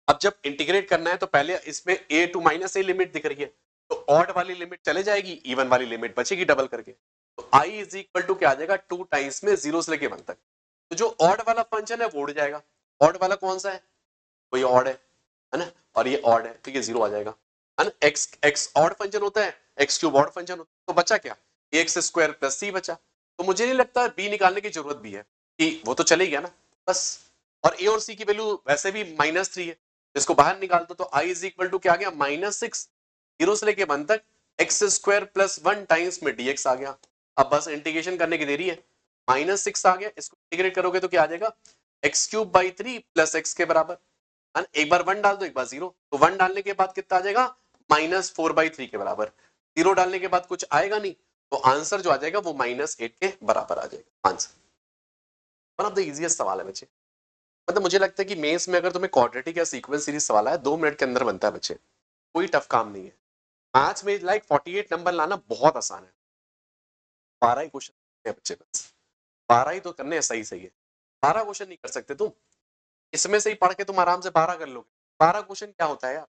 अब जब इंटीग्रेट करना है तो पहले इसमें a टू -a लिमिट दिख रही है, तो ऑड वाली लिमिट चले जाएगी, इवन वाली लिमिट बचेगी डबल करके, तो i इज इक्वल टू क्या आ जाएगा 2 टाइम्स में 0 से लेके 1 तक, तो जो ऑड वाला फंक्शन है वो उड़ जाएगा। ऑड वाला कौन सा है, तो ये ऑड है ना, और ये ऑड है तो ये 0 आ जाएगा, है ना। x ऑड फंक्शन होता है, x क्यूब ऑड फंक्शन होता है, तो बचा क्या एक्स स्क्वायर प्लस सी बचा। तो मुझे नहीं लगता b निकालने की जरूरत भी है, कि वो तो चले गया ना बस। और a और c की वैल्यू वैसे भी -3 है, इसको बाहर निकाल दो, तो i इज इक्वल टू क्या आ गया -6, 0 से लेके 1 तक एक्स स्क्वायर प्लस 1 टाइम्स में dx आ गया। अब बस इंटीग्रेशन करने की देरी है, -6 आ गया, इसको इंटीग्रेट करोगे तो क्या आ जाएगा x cube by 3 plus x के बराबर, एक बार 1 डाल दो एक बार 0, तो 1 डालने के बाद कितना आ जाएगा -4/3 के बराबर, 0 डालने के बाद कुछ आएगा नहीं, तो आंसर जो आ जाएगा वो -8 के बराबर आ जाएगा answer. One of the easiest सवाल है बच्चे, मतलब मुझे लगता है कि मेंस में अगर तुम्हें क्वाड्रेटिक या सीक्वेंस सीरीज सवाल है 2 मिनट के अंदर बनता है बच्चे, कोई टफ काम नहीं है। मैथ्स में लाइक 48 नंबर लाना बहुत आसान है, 12 ही क्वेश्चन है बच्चे, बस 12 ही तो करने हैं, सही सही है, 12 क्वेश्चन नहीं कर सकते तुम, इसमें से ही पढ़ के तुम आराम से 12 कर लोगे। 12 क्वेश्चन क्या होता है यार,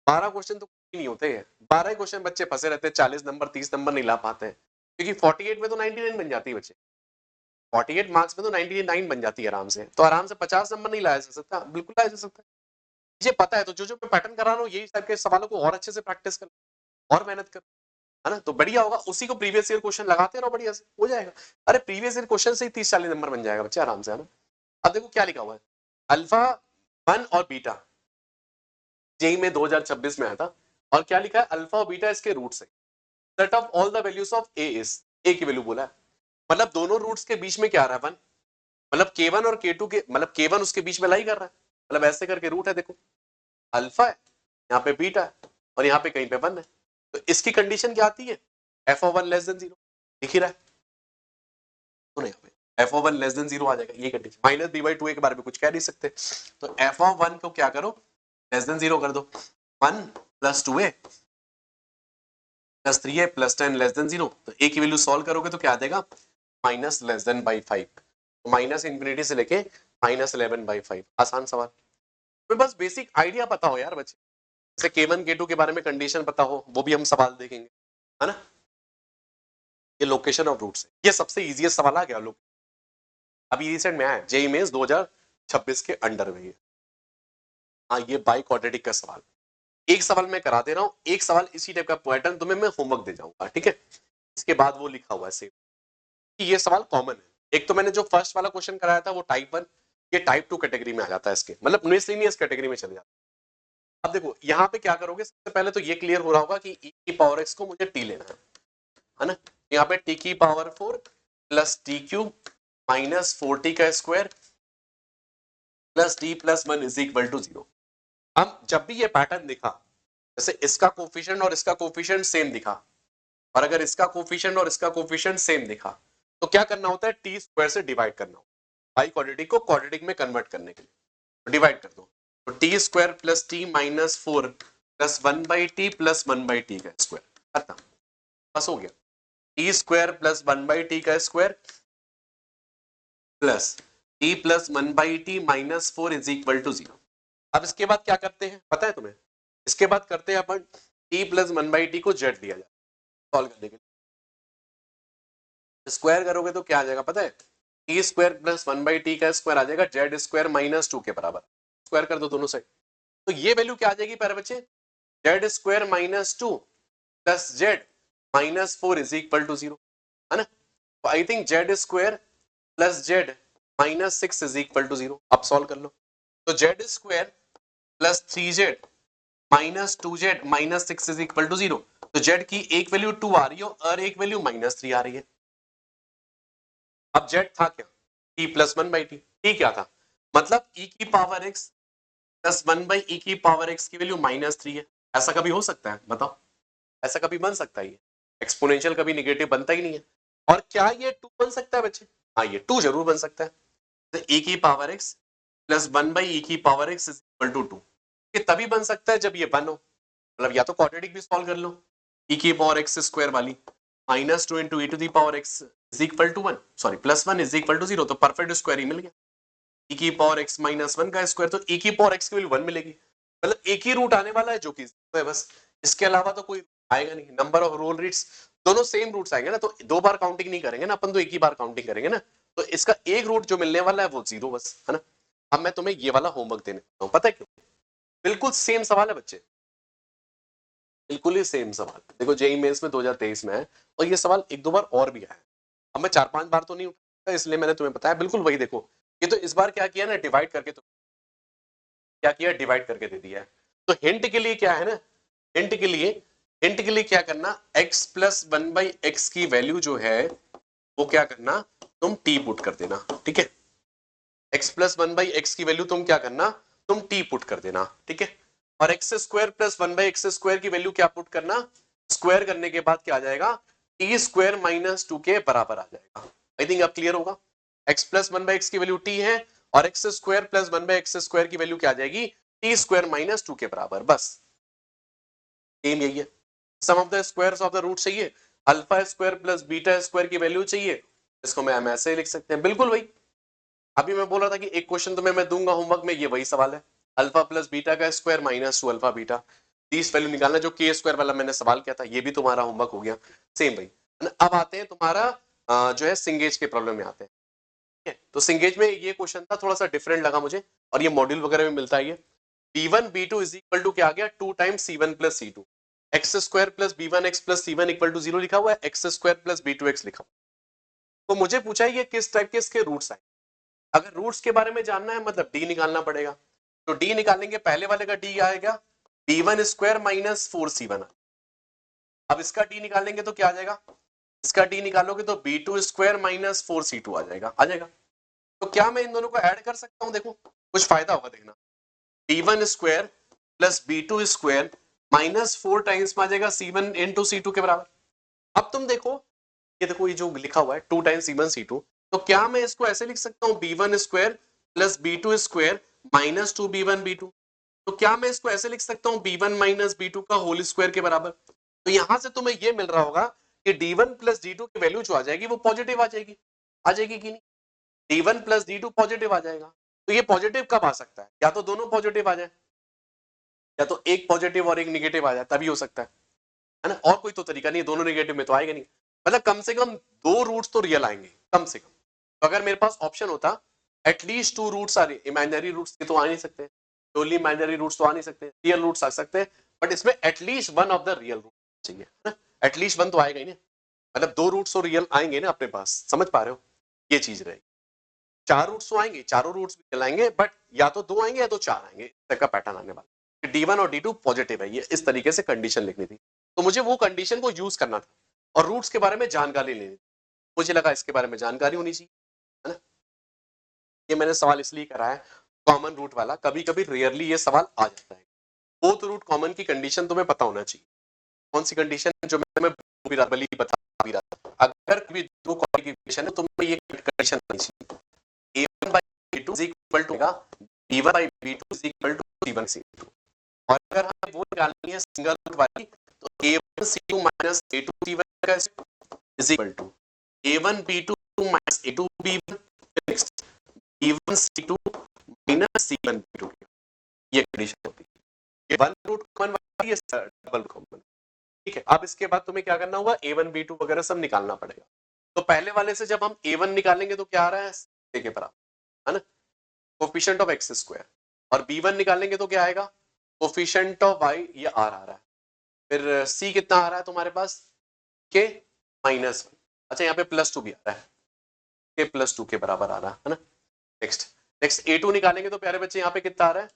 12 क्वेश्चन तो कुछ नहीं होते हैं, 12 क्वेश्चन बच्चे फंसे रहते हैं, 40 नंबर 30 नंबर नहीं ला पाते हैं, क्योंकि 48 में तो 99 बन जाती है बच्चे, 48 मार्क्स में तो 99 बन जाती है आराम से, तो आराम से 50 नंबर नहीं लाया जा सकता, बिल्कुल लाया जा सकता है। मुझे पता है, तो जो जो मैं पैटर्न करा रहा हूँ यही टाइप के सवालों को और अच्छे से प्रैक्टिस कर और मेहनत कर, है ना, तो बढ़िया होगा, उसी को प्रीवियस ईयर क्वेश्चन लगाते रहो, बढ़िया से हो जाएगा। अरे प्रीवियस ईयर क्वेश्चन से ही 30-40 नंबर बन जाएगा बच्चे आराम से, है ना। अब देखो क्या लिखा हुआ है, अल्फा 1 और बीटा जेई में 2026 में आया था, और क्या लिखा है अल्फा और बीटा इसके रूट्स है, set of all the values of A is, A की वैल्यू बोला है, मतलब दोनों रूट्स के बीच में क्या आ रहा है 1, मतलब K1 और K2 के, मतलब K1 उसके बीच में लाई कर रहा है, मतलब ऐसे करके रूट है, देखो अल्फा है, यहाँ पे बीटा है, और यहाँ पे कहीं पे 1 है, तो इसकी कंडीशन क्या आती है f(1 < 0), दिख ही रहा है, तो नहीं f(1 < 0) आ जाएगा, ये कंडीशन, -b/2a के बारे में कुछ कह नहीं सकते, तो f(1) को क्या करो <0 कर दो, 1 + 2a + 3a + 10 < 0, तो a की वैल्यू सॉल्व करोगे तो क्या आ जाएगा -<5, तो -∞ से लेके -11/5, आसान सवाल। तो बस बेसिक आइडिया पता हो यार बच्चे, जैसे K1 K2 के बारे में कंडीशन पता हो, वो भी हम सवाल देखेंगे, है ना। ये लोकेशन ऑफ रूट्स है, ये सबसे इजीएस्ट सवाल आ गया लोग, अभी रिसेंट में आया जेईई मेंस 2026 के अंडर में ये, हाँ ये बाई क्वाड्रेटिक का सवाल, एक सवाल मैं करा दे रहा हूँ, एक सवाल इसी टाइप का पैटर्न तुम्हें मैं होमवर्क दे जाऊंगा, ठीक है, इसके बाद वो लिखा हुआ है सेम, कि ये सवाल कॉमन है। एक तो मैंने जो फर्स्ट वाला क्वेश्चन कराया था वो टाइप 1, ये टाइप 2 कैटेगरी में आ जाता है, इसके मतलब मिसलिनियस कैटेगरी में चले जाता है। अब देखो यहाँ पे क्या करोगे, सबसे पहले तो ये क्लियर हो रहा होगा कि e की पावर x को मुझे t लेना है ना, यहाँ पे t की power 4 plus T cube minus 4t का square plus t + 1 is equal to 0। अब जब भी ये पैटर्न दिखा, जैसे इसका कोफिशिएंट और इसका कोफिशिएंट सेम दिखा, और अगर इसका कोफिशिएंट और इसका कोफिशिएंट सेम दिखा, तो क्या करना होता है टी स्क्वायर से डिवाइड करना होता है, बाई क्वाड्रेटिक को क्वाड्रेटिक में कन्वर्ट करने के लिए डिवाइड कर दो, तो T square plus T minus 4 plus 1/t plus 1/t का स्क्वायर, खत्म, बस हो गया। टी स्क्वायर प्लस 1/t का square plus T plus 1/t minus 4 is equal to 0। अब इसके बाद क्या करते हैं पता है तुम्हें? इसके बाद करते हैं अपन t प्लस 1/t को z दिया जाए सॉल्व करने के लिए, स्क्वायर करोगे तो क्या आ जाएगा पता है? टी स्क्वायर प्लस 1/t का स्क्वायर आ जाएगा जेड स्क्वायर माइनस 2 के बराबर, स्क्वायर कर दो दोनों साइड, तो ये वैल्यू क्या आ जाएगी प्यारे बच्चे? Z square minus 2 plus Z minus 4 is equal to 0, है ना? तो I think Z square plus Z minus 6 is equal to 0। अब सॉल्व कर लो, तो Z square plus 3z minus 2z minus 6 is equal to 0। तो z की एक वैल्यू 2 आ रही है और एक वैल्यू माइनस 3 आ रही है। अब z था क्या? t प्लस 1/t, t क्या था? मतलब e की पावर x प्लस 1/e की पावर x की वैल्यू माइनस 3 है। ऐसा कभी हो सकता है बताओ? ऐसा कभी बन सकता है? ये एक्सपोनेंशियल कभी नेगेटिव बनता ही नहीं है। और क्या ये 2 बन सकता है बच्चे? हाँ ये 2 जरूर बन सकता है। तो e की पावर x प्लस 1/e की power x is equal to 2, ये तभी बन सकता है जब ये 1 हो। मतलब या तो क्वाड्रेटिक भी सॉल्व कर लो, e की पावर x स्क्वायर वाली minus 2 into e to the power x is equal to 1, sorry plus 1 is equal to 0, तो परफेक्ट स्क्वायर ही मिल गया। e की पावर x माइनस 1 का स्क्वायर, तो e की पावर x की वैल्यू 1 मिलेगी। मतलब एक ही रूट आने वाला है जो कि है बस, इसके अलावा तो कोई आएगा नहीं। नंबर ऑफ रोल रीड्स दोनों सेम रूट्स आएंगे ना, तो दो बार काउंटिंग नहीं करेंगे ना अपन, तो एक ही बार काउंटिंग करेंगे ना, तो इसका एक रूट जो मिलने वाला है वो 0 बस, है ना? अब मैं तुम्हें ये वाला होमवर्क देने वाला हूं, पता है क्यों? बिल्कुल सेम सवाल है बच्चे, बिल्कुल ही सेम सवाल। देखो जेईई मेंस में 2023 में है और ये सवाल एक दो बार और भी आया है। अब मैं 4-5 बार तो नहीं उठाया, इसलिए मैंने तुम्हें बताया बिल्कुल वही। देखो ये तो इस बार क्या किया ना, डिवाइड करके, तो क्या किया, डिवाइड करके दे दिया है। तो हिंट के लिए क्या है ना, हिंट के लिए क्या करना, x प्लस 1/x की वैल्यू जो है वो क्या करना, तुम t पुट कर देना, ठीक है? x प्लस 1/x की वैल्यू तुम क्या करना, तुम t पुट कर देना, ठीक है? और x square plus 1/x square की वैल्यू क्या पुट करना, स्क्वायर करने के बाद क्या आ जाएगा, टी स्क्वायर माइनस 2 के बराबर आ जाएगा। आई थिंक अब क्लियर होगा। x प्लस 1/x की वैल्यू t है और x square plus 1/x square की वैल्यू क्या आ जाएगी, टी स्क्वायर माइनस 2 के बराबर, बस सेम यही है। Sum of the squares of the root चाहिए, alpha square plus beta square की वैल्यू चाहिए, इसको मैं हम ऐसे ही लिख सकते हैं, बिल्कुल वही। अभी मैं बोल रहा था कि एक क्वेश्चन तुम्हें मैं दूंगा होमवर्क में, ये वही सवाल है, अल्फा प्लस बीटा का स्क्वायर माइनस 2 अल्फा बीटा, तीस वैल्यू निकालना, जो के स्क्वायर वाला मैंने सवाल किया था, ये भी तुम्हारा होमवर्क हो गया, सेम भाई। अब आते हैं तुम्हारा जो है सिंगेज के प्रॉब्लम में आते हैं, ठीक है? तो सिंगेज में ये क्वेश्चन था, थोड़ा सा डिफरेंट लगा मुझे, और ये मॉड्यूल वगैरह में मिलता है ये। b1 b2 is equal to क्या आ गया, 2 times c1 plus c2, X square plus b1x plus c1 equal to 0 लिखा हुआ है, एक्स स्क्वायर प्लस b2x लिखा हुआ है। तो मुझे पूछा है ये किस टाइप के इसके रूट्स आए। अगर रूट्स के बारे में जानना है मतलब डी निकालना पड़ेगा, तो डी निकालेंगे, पहले वाले का डी आएगा b1 स्क्वायर माइनस 4c1। अब इसका डी निकालेंगे तो क्या आ जाएगा, इसका डी निकालोगे तो b2 स्क्वायर माइनस 4c2 आ जाएगा। तो क्या मैं इन दोनों को ऐड कर सकता हूं? देखो कुछ फायदा होगा, देखना, b1 square plus b2 square minus 4 times में आ जाएगा c1 इंटू c2 के बराबर। अब तुम देखो, ये देखो ये जो लिखा हुआ है 2 टाइम्स c1 c2, तो क्या मैं इसको ऐसे लिख सकता हूं b1 square plus b2 square minus 2b1 b2, तो क्या मैं इसको ऐसे लिख सकता हूं b1 माइनस b2 का होल स्क्वायर के बराबर। तो यहां से तुम्हें ये मिल रहा होगा कि d1 प्लस d2 की वैल्यू जो आ जाएगी वो पॉजिटिव आ जाएगी कि नहीं, d1 प्लस d2 पॉजिटिव आ जाएगा। तो ये पॉजिटिव कब आ सकता है, या तो दोनों पॉजिटिव आ जाए, या तो एक पॉजिटिव और एक नेगेटिव आ जाए, तभी हो सकता है ना? और कोई तो तरीका नहीं, दोनों नेगेटिव में तो आएगा नहीं। मतलब कम से कम दो रूट्स तो रियल आएंगे कम से कम। तो अगर मेरे पास ऑप्शन होता एटलीस्ट 2 रूट्स आ रही, इमेजिनरी रूट्स तो आ नहीं सकते, ओनली इमेजिनरी रूट्स तो आ नहीं सकते, रियल रूट्स आ सकते हैं, बट इसमें at least one of the real root चाहिए ना, एटलीस्ट वन तो आएगा ही ना। मतलब 2 रूट्स तो रियल आएंगे ना अपने पास, समझ पा रहे हो? ये चीज रहेगी। 4 रूट्स तो आएंगे, चारों रूट्स भी चलाएंगे, बट या तो 2 आएंगे या तो 4 आएंगे, इस टाइप का पैटर्न आने वाला। d1 और d2 पॉजिटिव है, ये इस तरीके से कंडीशन लिखनी थी, तो मुझे वो कंडीशन को यूज करना था और रूट्स के बारे में जानकारी लेनी थी। मुझे लगा इसके बारे में जानकारी होनी चाहिए, है ना? ये मैंने सवाल इसलिए करा है कॉमन रूट वाला, कभी कभी रेयरली ये सवाल आ जाता है। बोथ रूट कॉमन की कंडीशन तुम्हें पता होना चाहिए। कौन सी कंडीशन, जो मैं बता भी रहा था, अगर कभी दो कॉमन की कंडीशन है तो तुम्हें ये कंडीशन आनी चाहिए, a1 by b2 is equal to b1 by b2 is equal to c1 c2। और अगर हमें वो निकालनी है सिंगल रूट वाली तो a1 c2 minus a2 c1 का is equal to a1 b2 minus a2 b1 next b1 c2 minus c1 b2 ये कंडीशन होती है। ये वन रूट कॉमन वाली है डबल कॉमन। ठीक है, अब इसके बाद तुम्हें क्या करना होगा a1 b2 वगैरह सब निकालना पड़ेगा। तो पहले वाले से जब हम a1 निकालेंगे तो क्या आ रहा है c के बराबर है ना, कोफिशिएंट ऑफ x स्क्वायर, और b1 निकालेंगे तो क्या आएगा कोफिशिएंट ऑफ y, ये r आ रहा है। फिर c कितना आ रहा है तुम्हारे पास k माइनस, अच्छा यहाँ पे प्लस 2 भी आ रहा है, k प्लस 2 के बराबर आ रहा है ना। नेक्स्ट a2 निकालेंगे तो प्यारे बच्चे यहाँ पे कितना आ रहा है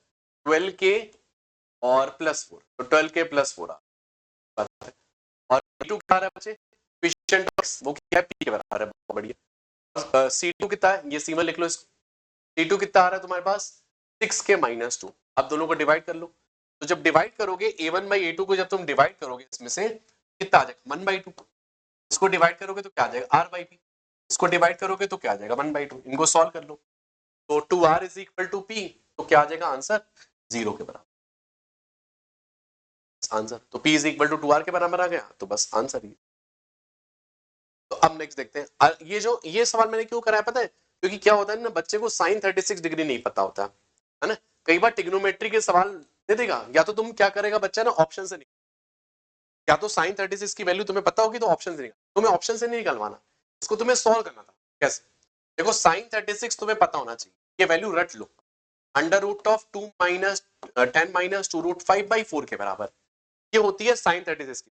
12k और प्लस 4, तो 12k प्लस 4 आ रहा है। और b2 क्या आ रहा है बच्चे कोफिशिएंट ऑफ x, वो क्या है p के बराबर है, बहुत बढ़िया। c2 कितना है ये c1 लिख लो, c2 कितना आ रहा है तुम्हारे पास 6k माइनस 2। अब दोनों को डिवाइड कर लो, तो जब डिवाइड करोगे a1 बाई a2 को जब तुम डिवाइड करोगे इसमें से कितना आ जाएगा 1/2, इसको डिवाइड करोगे तो क्या आ जाएगा r बाई p, इसको डिवाइड करोगे तो क्या आ जाएगा 1/2, इनको सॉल्व कर लो तो 2r is equal to p, तो क्या आ जाएगा आंसर 0 के बराबर आंसर, तो p is equal to 2r के बराबर आ गया, तो बस आंसर ही। तो अब नेक्स्ट देखते हैं, ये सवाल मैंने क्यों कराया पता है, क्योंकि क्या होता है ना बच्चे को साइन 36 डिग्री नहीं पता होता है ना, कई बार ट्रिग्नोमेट्री के सवाल दे देगा, या तो तुम क्या करेगा बच्चा ना ऑप्शन से निकाल, या तो साइन 36 की वैल्यू तुम्हें पता होगी तो ऑप्शन से निकाल, तुम्हें ऑप्शन से नहीं निकालवाना, इसको तुम्हें सॉल्व करना था। कैसे, देखो साइन 36 तुम्हें पता होना चाहिए, ये वैल्यू रट लो, under root of 2 minus 10 minus 2 root 5/4 के बराबर, ये होती है साइन 36 की।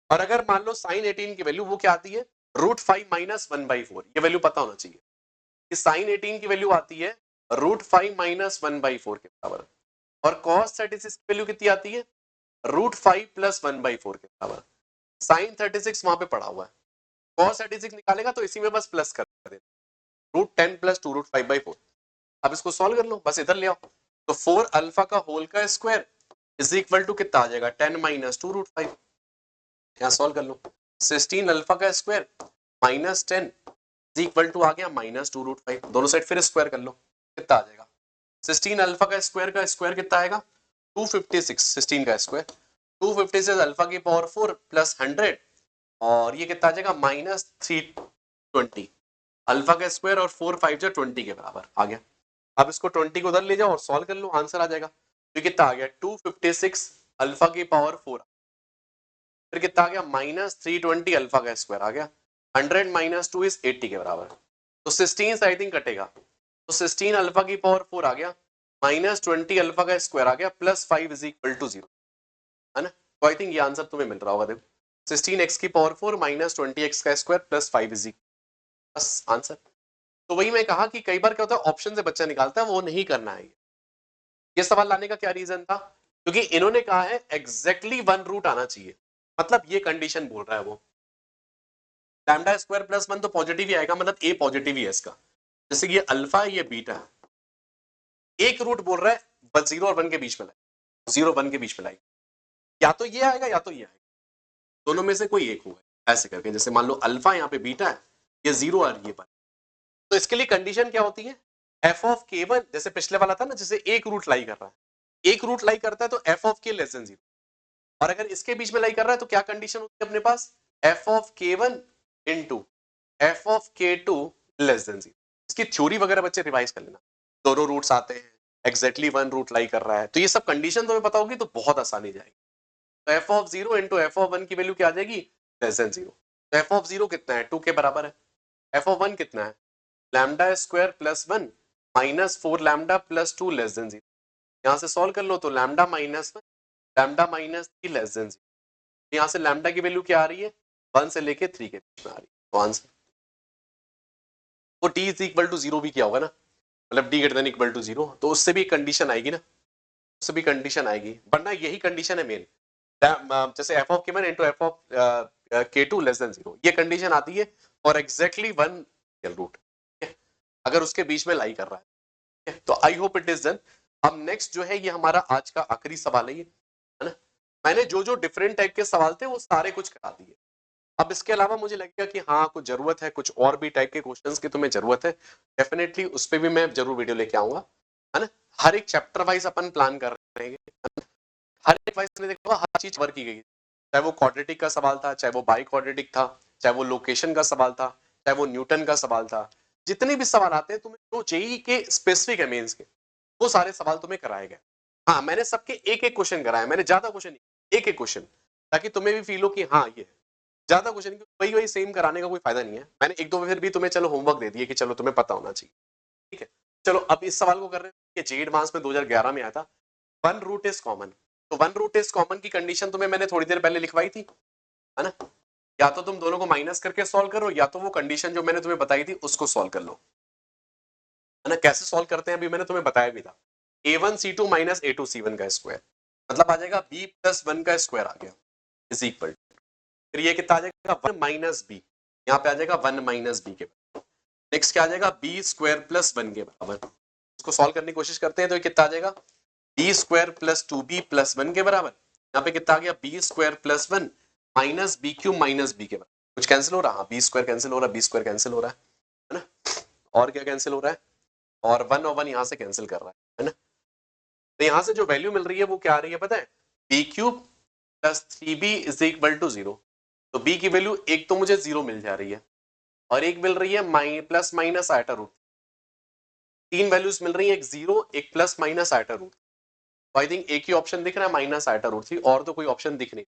और अगर मान लो साइन 18 की वैल्यू वो क्या आती है रूट 5 माइनस 1/4, ये वैल्यू पता होना चाहिए कि साइन 18 की वैल्यू आती है रूट 5 माइनस 1/4 के बराबर, और कॉस 36 की वैल्यू कितनी आती है रूट 5 प्लस 1/4 के बराबर। साइन 36 वहां पे पड़ा हुआ है, कॉस 36 निकालेगा तो इसी में बस प्लस कर देना, रूट 10 प्लस 2 रूट 5/4। अब इसको सॉल्व कर लो, बस इधर ले आओ, तो 4 अल्फा का होल का स्क्वायर इज इक्वल टू कितना आ जाएगा 10 माइनस 2 रूट 5, यहाँ सॉल्व कर लो, 16 अल्फा का square minus 10 is equal to आ गया माइनस 2 रूट 5, दोनों साइड फिर स्क्वायर कर लो कितना आ जाएगा 16 अल्फा का स्क्वायर कितना आएगा 256, 16 का स्क्वायर 256 अल्फा की पावर 4 प्लस 100, और ये कितना आ जाएगा माइनस 320, अल्फा का स्क्वायर और 4 5 जो 20 के बराबर आ गया। अब इसको 20 को उधर ले जाओ और सॉल्व कर लो, आंसर आ जाएगा, तो कितना आ गया 256 अल्फा की पावर 4, फिर कितना आ गया माइनस 320 अल्फा का स्क्वायर आ गया, 100 माइनस 2 इज 80 के बराबर, तो 16 से आई थिंक कटेगा, तो 16 अल्फा की पावर 4 आ गया माइनस 20 अल्फा का स्क्वायर आ गया प्लस 5 इज इक्वल टू 0, है ना। तो आई थिंक ये आंसर तुम्हें मिल रहा होगा, देखो 16x की पावर 4 माइनस 20x का स्क्वायर प्लस 5 इज इक्वल, बस आंसर। तो वही मैं कहा कि कई बार क्या होता है ऑप्शन से बच्चा निकालता है, वो नहीं करना है। ये सवाल लाने का क्या रीजन था, क्योंकि इन्होंने कहा है एग्जैक्टली वन रूट आना चाहिए, मतलब ये कंडीशन बोल रहा है वो, लैम्डा स्क्वायर प्लस 1 तो पॉजिटिव ही आएगा, मतलब ए पॉजिटिव ही है इसका, जैसे कि ये अल्फा है ये बीटा है, एक रूट बोल रहा है 0 और 1 के बीच में लाई, 0 1 के बीच में लाई, या तो ये आएगा या तो ये आएगा, दोनों में से कोई एक होगा, ऐसे करके, जैसे मान लो अल्फा यहाँ पे बीटा है, ये 0 और ये 1, तो इसके लिए कंडीशन क्या होती है एफ ऑफ k1, जैसे पिछले वाला था ना, जैसे एक रूट लाई कर रहा है, एक रूट लाई करता है तो F of k less than 0, और अगर इसके बीच में लाई कर रहा है तो क्या कंडीशन होती है अपने पास F of k1 into F of k2 less than 0। इसकी थ्योरी वगैरह बच्चे रिवाइज कर लेना, दोनों रूट्स आते हैं एग्जैक्टली वन रूट लाई कर रहा है, तो ये सब कंडीशन तुम्हें पता होगी तो बहुत आसानी जाएगी। तो F of 0 into F of 1 की वैल्यू क्या आ जाएगी लेस देन 0, तो एफ ऑफ 0 कितना है 2 के बराबर है, एफ ऑफ 1 कितना है lambda square plus 1 minus 4 lambda plus 2 less than 0, यहाँ से सॉल्व कर लो तो lambda minus 1 lambda minus 3 less than 0, यहाँ से लैम्डा की वैल्यू क्या आ रही है 1 से लेके 3 के बीच में आ रही है, तो आंसर वो d इज इक्वल टू 0 भी किया होगा ना, मतलब d greater than equal to 0, तो उससे भी कंडीशन आएगी ना, उससे भी कंडीशन आएगी, वरना यही कंडीशन है मेन, जैसे F of k1 into F of k2 less than 0, ये कंडीशन आती है और एग्जैक्टली वन रियल रूट अगर उसके बीच में लाई कर रहा है, तो I hope it is done. अब नेक्स्ट जो है ये हमारा आज का आखिरी सवाल है, ये है ना, मैंने जो जो डिफरेंट टाइप के सवाल थे वो सारे कुछ करा दिए, अब इसके अलावा मुझे लगेगा कि हाँ कुछ जरूरत है, कुछ और भी टाइप के क्वेश्चंस की तुम्हें जरूरत है, डेफिनेटली उस पर भी मैं जरूर वीडियो लेके आऊंगा, है ना। हर एक चैप्टर वाइज अपन प्लान कर रहे हैं, हर एक वाइज ने देखा हर चीज कवर की गई, चाहे वो क्वाड्रेटिक का सवाल था, चाहे वो बाई क्वाड्रेटिक था, चाहे वो लोकेशन का सवाल था, चाहे वो न्यूटन का सवाल था, जितने भी सवाल आते हैं तुम्हें जो जेई के स्पेसिफिक है मेंस के, वो सारे सवाल तुम्हें कराए गए। हाँ, मैंने सबके एक एक क्वेश्चन कराए, मैंने ज्यादा क्वेश्चन नहीं, एक एक क्वेश्चन, ताकि तुम्हें भी फील हो कि हाँ ये है। ज्यादा क्वेश्चन वही वही सेम कराने का कोई फायदा नहीं है। मैंने एक दो फिर भी तुम्हें चलो होमवर्क दे दिए कि चलो तुम्हें पता होना चाहिए, ठीक है। चलो अब इस सवाल को कर रहे हैं, जेई एडवांस में 2011 में आया था, वन रूट इज कॉमन। तो वन रूट इज कॉमन की कंडीशन तुम्हें मैंने थोड़ी देर पहले लिखवाई थी, है ना। या तो तुम दोनों को माइनस करके सॉल्व करो, या तो वो कंडीशन जो मैंने तुम्हें बताई थी उसको सॉल्व कर लो, है ना। कैसे सॉल्व करते हैं अभी मैंने तुम्हें बताया भी था, a1c2 माइनस a2c1 का स्क्वायर, मतलब आ जाएगा b प्लस 1 का स्क्वायर आ गया, इज इक्वल, फिर ये कितना आ जाएगा 1 माइनस बी, यहाँ पे आ जाएगा 1 माइनस बी के बराबर। नेक्स्ट क्या आ जाएगा बी स्क्वायर प्लस 1 के बराबर। इसको सॉल्व करने की कोशिश करते हैं, तो ये कितना आ जाएगा B square plus 2b plus 1 के बराबर। यहाँ पे कितना आ गया B square plus 1 minus B cube minus B के बराबर। कुछ कैंसिल हो रहा, बी स्क्वायर कैंसिल हो रहा है, बी स्क्वायर कैंसिल हो रहा है ना। और क्या कैंसिल हो रहा है, और 1 और 1 यहाँ से कैंसिल कर रहा है ना। तो यहाँ से जो वैल्यू मिल रही है वो क्या आ रही है पता है, B cube plus 3b is equal to 0। तो b की वैल्यू एक तो मुझे 0 मिल जा रही है, और एक मिल रही है प्लस माइनस आयटा रूट। तीन वैल्यूज मिल रही है, एक 0 एक प्लस माइनस आयटा रूट। तो आई थिंक एक ही ऑप्शन दिख रहा है माइनस आयटा रूट 3, और तो कोई ऑप्शन दिख नहीं।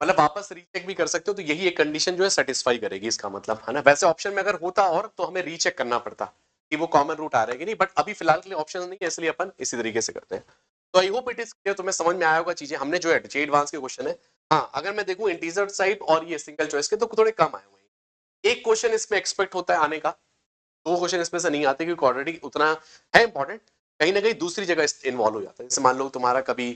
मतलब वापस रीचेक भी कर सकते हो, तो यही एक कंडीशन जो है सेटिस्फाई करेगी इसका मतलब, है ना। वैसे ऑप्शन में अगर होता और तो हमें रीचेक करना पड़ता कि वो कॉमन रूट आ रहा है कि नहीं, बट अभी फिलहाल के लिए ऑप्शन नहीं है, इसलिए अपन इसी तरीके से करते हैं। तो I hope it is clear, तुम्हें समझ में आया होगा चीजें। हमने जो है जे एडवांस के क्वेश्चन है, हाँ अगर मैं देखूं इंटीजर टाइप और ये सिंगल चॉइस के, तो थोड़े कम आए हुए हैं। एक क्वेश्चन इसमें एक्सपेक्ट होता है आने का, दो क्वेश्चन इसमें से नहीं आते, क्योंकि ऑलरेडी उतना है इंपॉर्टेंट, कहीं ना कहीं दूसरी जगह इन्वॉल्व हो जाता है। जैसे मान लो तुम्हारा कभी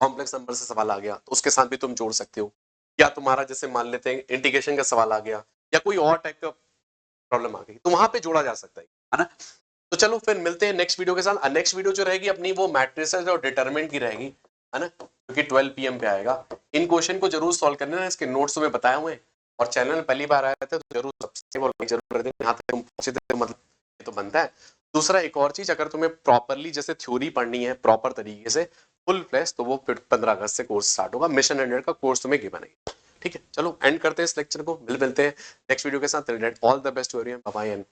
कॉम्प्लेक्स नंबर से सवाल आ गया, तो उसके साथ भी तुम जोड़ सकते हो, या तुम्हारा जैसे मान लेते हैं इंटीग्रेशन का सवाल आ गया, या कोई और टाइप का प्रॉब्लम आ गई, तो वहां पे जोड़ा जा सकता है ना। तो चलो फिर मिलते हैं नेक्स्ट वीडियो के साथ। नेक्स्ट वीडियो जो रहेगी अपनी वो मैट्रिसेस और डिटरमिनेंट की रहेगी, है ना, क्योंकि 12 PM पे आएगा। इन क्वेश्चन को जरूर सॉल्व करना है, इसके नोट्स तुम्हें बताए हुए हैं, और चैनल में पहली बार आया था तो जरूर सब्सक्राइब और लाइक जरूर कर देना। यहाँ तक तुम पहुंचे थे मतलब ये तो बनता है। दूसरा एक और चीज, अगर तुम्हें प्रॉपरली जैसे थ्योरी पढ़नी है प्रॉपर तरीके से फुल फ्लैश, तो वो फिर 15 अगस्त से कोर्स स्टार्ट होगा, मिशन 100 का कोर्स तुम्हें गिवन है। ठीक है, चलो एंड करते हैं इस लेक्चर को, मिलते हैं नेक्स्ट वीडियो के साथ। All the best to everyone, bye bye and